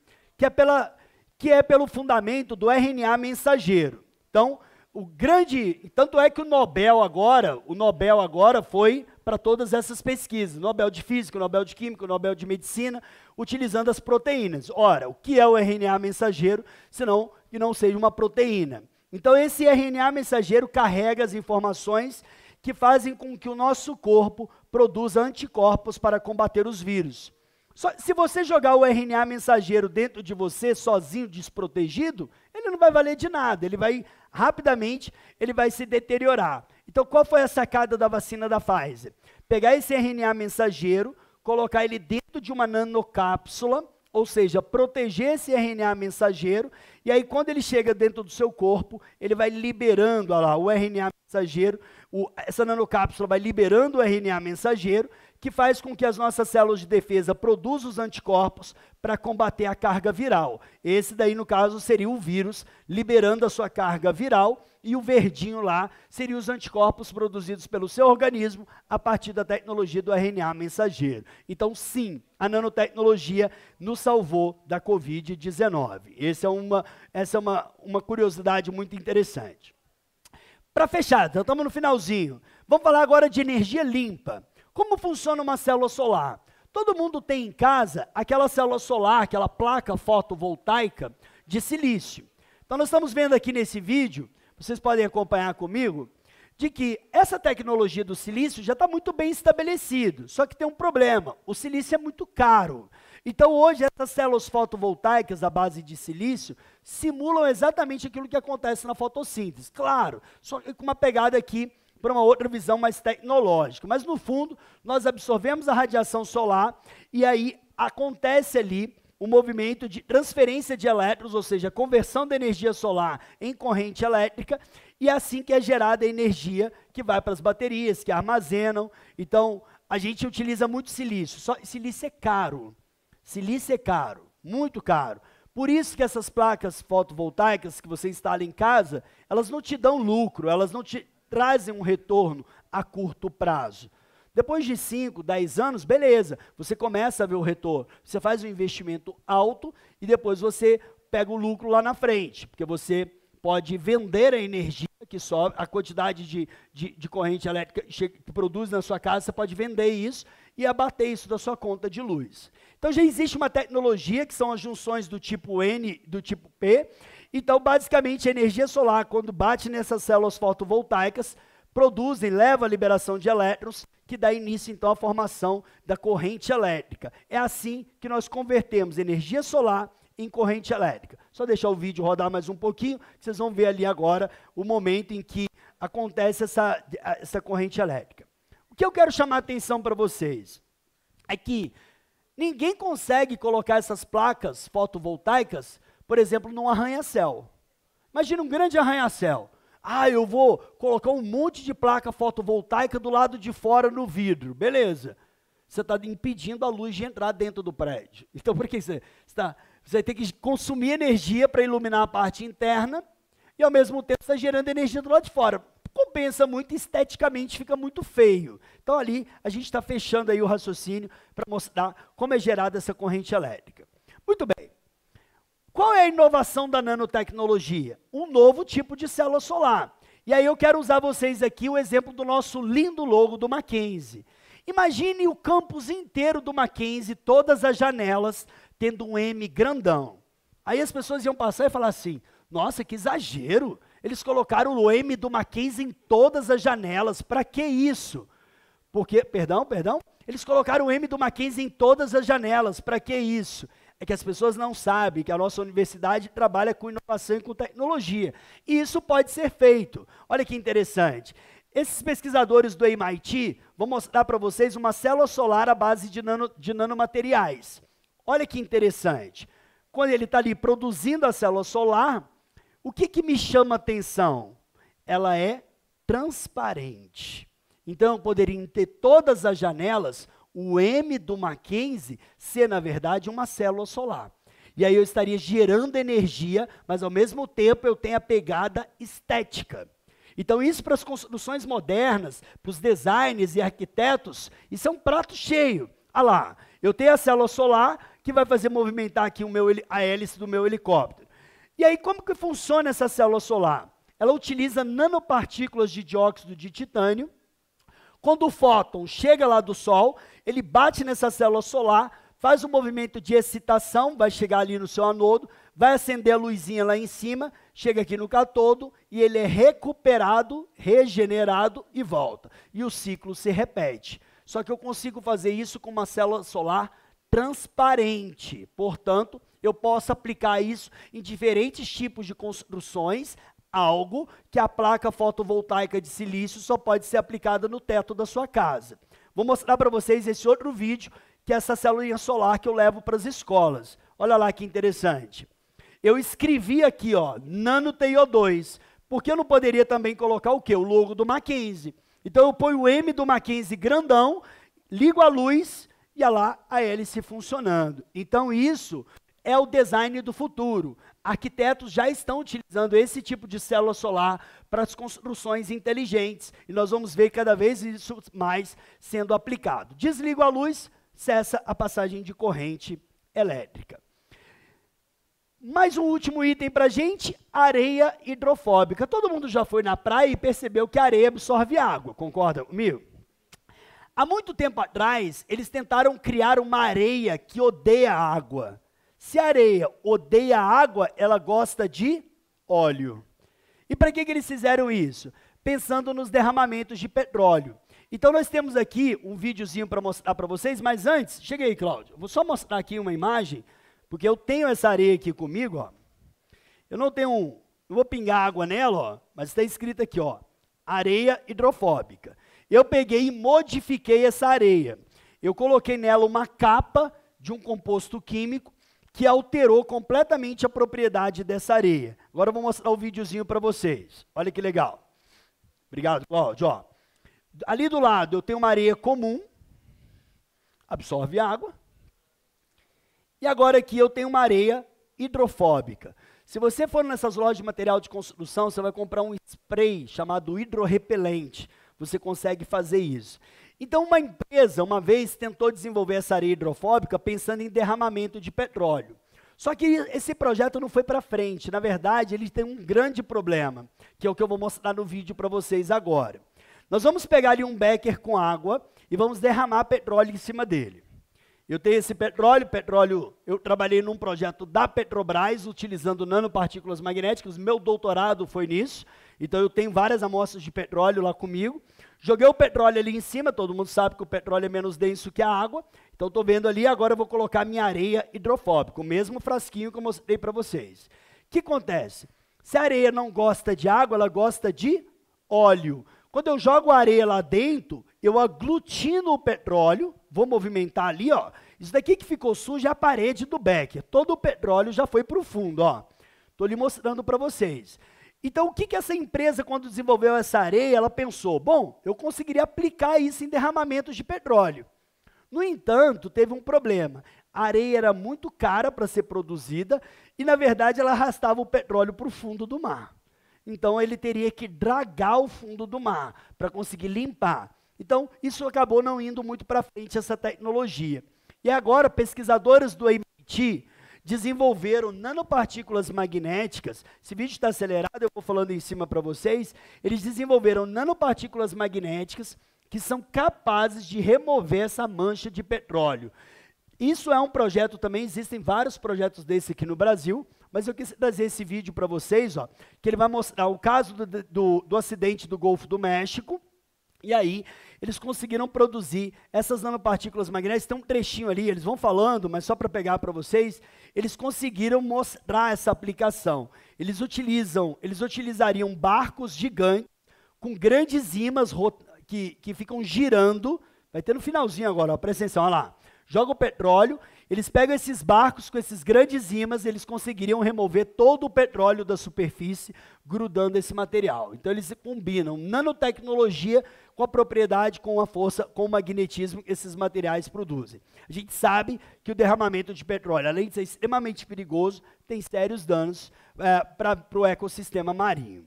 [SPEAKER 3] que é pelo fundamento do RNA mensageiro. Então, tanto é que o Nobel agora foi para todas essas pesquisas, Nobel de Física, Nobel de Química, Nobel de Medicina, utilizando as proteínas. Ora, o que é o RNA mensageiro, senão que não seja uma proteína? Então, esse RNA mensageiro carrega as informações que fazem com que o nosso corpo produza anticorpos para combater os vírus. Se você jogar o RNA mensageiro dentro de você, sozinho, desprotegido, ele não vai valer de nada, rapidamente ele vai se deteriorar. Então, qual foi a sacada da vacina da Pfizer? Pegar esse RNA mensageiro, colocar ele dentro de uma nanocápsula, ou seja, proteger esse RNA mensageiro e aí quando ele chega dentro do seu corpo, ele vai liberando, olha lá, o RNA mensageiro, essa nanocápsula vai liberando o RNA mensageiro, que faz com que as nossas células de defesa produzam os anticorpos para combater a carga viral. Esse daí, no caso, seria o vírus liberando a sua carga viral, e o verdinho lá seriam os anticorpos produzidos pelo seu organismo a partir da tecnologia do RNA mensageiro. Então, sim, a nanotecnologia nos salvou da Covid-19. Essa é uma curiosidade muito interessante. Para fechar, então estamos no finalzinho. Vamos falar agora de energia limpa. Como funciona uma célula solar? Todo mundo tem em casa aquela célula solar, aquela placa fotovoltaica de silício. Então nós estamos vendo aqui nesse vídeo, vocês podem acompanhar comigo, de que essa tecnologia do silício já está muito bem estabelecida, só que tem um problema, o silício é muito caro. Então hoje essas células fotovoltaicas à base de silício simulam exatamente aquilo que acontece na fotossíntese. Claro, só com uma pegada aqui para uma outra visão mais tecnológica. Mas, no fundo, nós absorvemos a radiação solar e aí acontece ali o movimento de transferência de elétrons, ou seja, a conversão da energia solar em corrente elétrica, e é assim que é gerada a energia que vai para as baterias, que armazenam. Então, a gente utiliza muito silício. Silício é caro. Silício é caro, muito caro. Por isso que essas placas fotovoltaicas que você instala em casa, elas não te dão lucro, elas não te trazem um retorno a curto prazo. Depois de 5, 10 anos, beleza, você começa a ver o retorno. Você faz um investimento alto e depois você pega o lucro lá na frente, porque você pode vender a energia que sobe, a quantidade de corrente elétrica que produz na sua casa, você pode vender isso e abater isso da sua conta de luz. Então já existe uma tecnologia que são as junções do tipo N e do tipo P. Então, basicamente, a energia solar, quando bate nessas células fotovoltaicas, leva a liberação de elétrons, que dá início, então, à formação da corrente elétrica. É assim que nós convertemos energia solar em corrente elétrica. Só deixar o vídeo rodar mais um pouquinho, vocês vão ver ali agora o momento em que acontece essa corrente elétrica. O que eu quero chamar a atenção para vocês é que ninguém consegue colocar essas placas fotovoltaicas, por exemplo, num arranha-céu. Imagina um grande arranha-céu. Eu vou colocar um monte de placa fotovoltaica do lado de fora no vidro. Beleza. Você está impedindo a luz de entrar dentro do prédio. Então, por que você vai ter que consumir energia para iluminar a parte interna e, ao mesmo tempo, está gerando energia do lado de fora? Compensa muito, esteticamente fica muito feio. Então, ali, a gente está fechando aí o raciocínio para mostrar como é gerada essa corrente elétrica. Muito bem. Qual é a inovação da nanotecnologia? Um novo tipo de célula solar. E aí eu quero usar vocês aqui o exemplo do nosso lindo logo do Mackenzie. Imagine o campus inteiro do Mackenzie, todas as janelas, tendo um M grandão. Aí as pessoas iam passar e falar assim, nossa, que exagero, eles colocaram o M do Mackenzie em todas as janelas, para que isso? Porque, perdão, eles colocaram o M do Mackenzie em todas as janelas, para que isso? É que as pessoas não sabem que a nossa universidade trabalha com inovação e com tecnologia. E isso pode ser feito. Olha que interessante. Esses pesquisadores do MIT vão mostrar para vocês uma célula solar à base de nanomateriais. Olha que interessante. Quando ele está ali produzindo a célula solar, o que me chama a atenção? Ela é transparente. Então, eu poderia ter todas as janelas, o M do Mackenzie ser, na verdade, uma célula solar. E aí eu estaria gerando energia, mas ao mesmo tempo eu tenho a pegada estética. Então isso para as construções modernas, para os designers e arquitetos, isso é um prato cheio. Olha lá, eu tenho a célula solar que vai fazer movimentar aqui a hélice do meu helicóptero. E aí como que funciona essa célula solar? Ela utiliza nanopartículas de dióxido de titânio. Quando o fóton chega lá do Sol, ele bate nessa célula solar, faz um movimento de excitação, vai chegar ali no seu anodo, vai acender a luzinha lá em cima, chega aqui no cátodo e ele é recuperado, regenerado e volta. E o ciclo se repete. Só que eu consigo fazer isso com uma célula solar transparente. Portanto, eu posso aplicar isso em diferentes tipos de construções, algo que a placa fotovoltaica de silício só pode ser aplicada no teto da sua casa. Vou mostrar para vocês esse outro vídeo, que é essa célula solar que eu levo para as escolas. Olha lá que interessante. eu escrevi aqui, ó, NanoTO2, porque eu não poderia também colocar o quê? O logo do Mackenzie. Então eu ponho o M do Mackenzie grandão, ligo a luz e olha lá a hélice funcionando. Então isso é o design do futuro. Arquitetos já estão utilizando esse tipo de célula solar para as construções inteligentes. E nós vamos ver cada vez isso mais sendo aplicado. Desligo a luz, cessa a passagem de corrente elétrica. Mais um último item para a gente, areia hidrofóbica. Todo mundo já foi na praia e percebeu que a areia absorve água, concorda comigo? Há muito tempo atrás, eles tentaram criar uma areia que odeia água. Se a areia odeia água, ela gosta de óleo. E para que eles fizeram isso? Pensando nos derramamentos de petróleo. Então nós temos aqui um videozinho para mostrar para vocês, mas antes, chega aí, Cláudio, vou só mostrar aqui uma imagem, porque eu tenho essa areia aqui comigo, ó. Eu não vou pingar água nela, ó, mas está escrito aqui, ó, areia hidrofóbica. Eu peguei e modifiquei essa areia. Eu coloquei nela uma capa de um composto químico que alterou completamente a propriedade dessa areia. Agora eu vou mostrar o videozinho para vocês. Olha que legal. Obrigado, Cláudio. Ó. Ali do lado eu tenho uma areia comum, absorve água. E agora aqui eu tenho uma areia hidrofóbica. Se você for nessas lojas de material de construção, você vai comprar um spray chamado hidrorrepelente. Você consegue fazer isso. Então uma empresa, uma vez, tentou desenvolver essa areia hidrofóbica pensando em derramamento de petróleo. Só que esse projeto não foi para frente. Na verdade, ele tem um grande problema, que é o que eu vou mostrar no vídeo para vocês agora. Nós vamos pegar ali um becker com água e vamos derramar petróleo em cima dele. Eu tenho esse petróleo, eu trabalhei num projeto da Petrobras, utilizando nanopartículas magnéticas, meu doutorado foi nisso, então eu tenho várias amostras de petróleo lá comigo. Joguei o petróleo ali em cima, todo mundo sabe que o petróleo é menos denso que a água, então estou vendo ali, agora eu vou colocar minha areia hidrofóbica, o mesmo frasquinho que eu mostrei para vocês. O que acontece? Se a areia não gosta de água, ela gosta de óleo. Quando eu jogo a areia lá dentro, eu aglutino o petróleo, vou movimentar ali, ó. Isso daqui que ficou sujo é a parede do becker. Todo o petróleo já foi para o fundo, ó. Estou lhe mostrando para vocês. Então, o que essa empresa, quando desenvolveu essa areia, ela pensou, bom, eu conseguiria aplicar isso em derramamentos de petróleo. No entanto, teve um problema. A areia era muito cara para ser produzida e, na verdade, ela arrastava o petróleo para o fundo do mar. Então, ele teria que dragar o fundo do mar para conseguir limpar. Então, isso acabou não indo muito para frente, essa tecnologia. E agora, pesquisadores do MIT desenvolveram nanopartículas magnéticas. Esse vídeo está acelerado, eu vou falando em cima para vocês. Eles desenvolveram nanopartículas magnéticas que são capazes de remover essa mancha de petróleo. Isso é um projeto também, existem vários projetos desse aqui no Brasil, mas eu quis trazer esse vídeo para vocês, ó, que ele vai mostrar o caso do acidente do Golfo do México, e aí eles conseguiram produzir essas nanopartículas magnéticas. Tem um trechinho ali, eles vão falando, mas só para pegar para vocês, eles conseguiram mostrar essa aplicação. Eles utilizariam barcos gigantes com grandes ímãs que ficam girando, vai ter no finalzinho agora, ó, presta atenção, olha lá. Joga o petróleo, eles pegam esses barcos com esses grandes ímãs, eles conseguiriam remover todo o petróleo da superfície, grudando esse material. Então eles combinam nanotecnologia com a propriedade, com a força, com o magnetismo que esses materiais produzem. A gente sabe que o derramamento de petróleo, além de ser extremamente perigoso, tem sérios danos para o ecossistema marinho.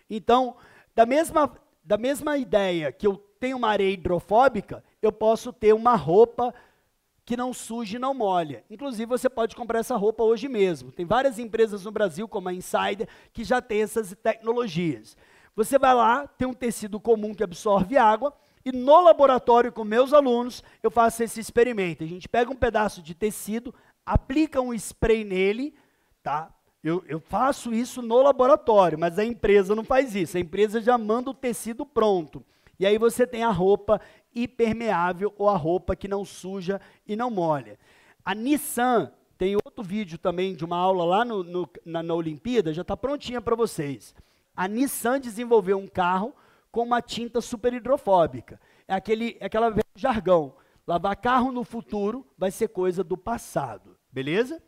[SPEAKER 3] Então, da mesma ideia que eu tenho uma areia hidrofóbica, eu posso ter uma roupa que não suja e não molha. Inclusive, você pode comprar essa roupa hoje mesmo. Tem várias empresas no Brasil, como a Insider, que já tem essas tecnologias. Você vai lá, tem um tecido comum que absorve água, e no laboratório com meus alunos, eu faço esse experimento. A gente pega um pedaço de tecido, aplica um spray nele, tá? Eu faço isso no laboratório, mas a empresa não faz isso. A empresa já manda o tecido pronto. E aí você tem a roupa hipermeável ou a roupa que não suja e não molha. A Nissan, tem outro vídeo também de uma aula lá na Olimpíada, já está prontinha para vocês. A Nissan desenvolveu um carro com uma tinta super hidrofóbica. É aquela velho jargão. Lavar carro no futuro vai ser coisa do passado, beleza?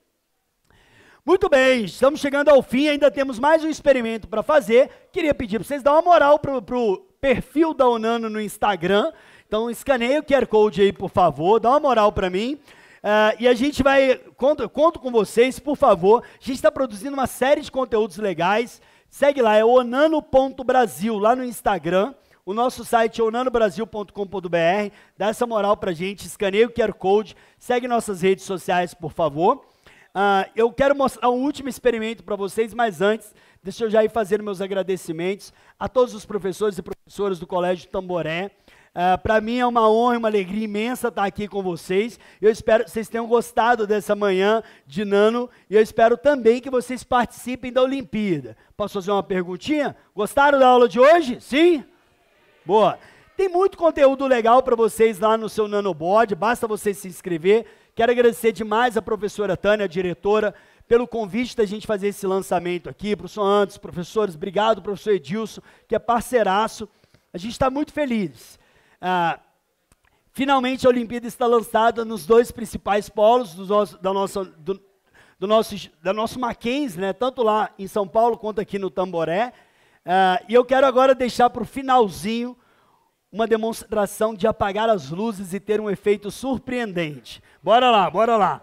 [SPEAKER 3] Muito bem, estamos chegando ao fim, ainda temos mais um experimento para fazer. Queria pedir para vocês dar uma moral para o perfil da Onano no Instagram. Então, escaneie o QR Code aí, por favor, dá uma moral para mim. E a gente vai, conto com vocês, por favor. A gente está produzindo uma série de conteúdos legais. Segue lá, é onano.brasil, lá no Instagram. O nosso site é onanobrasil.com.br. Dá essa moral para a gente, escaneie o QR Code, segue nossas redes sociais, por favor. Eu quero mostrar um último experimento para vocês, mas antes, deixa eu já ir fazendo meus agradecimentos a todos os professores e professoras do Colégio Tamboré. Para mim é uma honra e uma alegria imensa estar aqui com vocês. Eu espero que vocês tenham gostado dessa manhã de Nano e eu espero também que vocês participem da Olimpíada. Posso fazer uma perguntinha? Gostaram da aula de hoje? Sim? Boa. Tem muito conteúdo legal para vocês lá no seu Nanoboard, basta você se inscrever. Quero agradecer demais a professora Tânia, a diretora, pelo convite da gente fazer esse lançamento aqui, professor Anderson, professores, obrigado, professor Edilson, que é parceiraço. A gente está muito feliz. Finalmente a Olimpíada está lançada nos dois principais polos do nosso Mackenzie, né? Tanto lá em São Paulo quanto aqui no Tamboré. E eu quero agora deixar para o finalzinho uma demonstração de apagar as luzes e ter um efeito surpreendente. Bora lá, bora lá.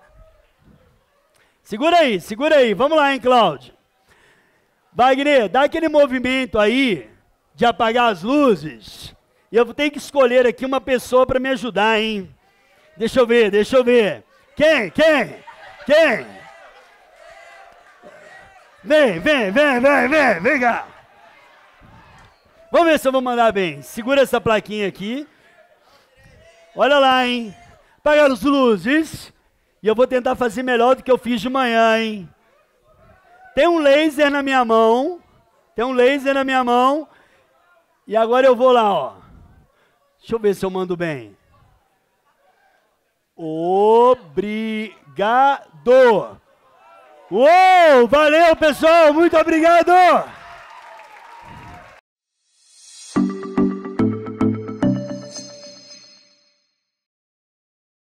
[SPEAKER 3] Segura aí, vamos lá, hein, Cláudio. Wagner, dá aquele movimento aí de apagar as luzes. E eu vou ter que escolher aqui uma pessoa para me ajudar, hein. Deixa eu ver. Quem? Vem cá. Vamos ver se eu vou mandar bem. Segura essa plaquinha aqui. Olha lá, hein. Apagar as luzes. E eu vou tentar fazer melhor do que eu fiz de manhã, hein. Tem um laser na minha mão. E agora eu vou lá, ó. Deixa eu ver se eu mando bem. Obrigado. Uou, valeu, pessoal. Muito obrigado.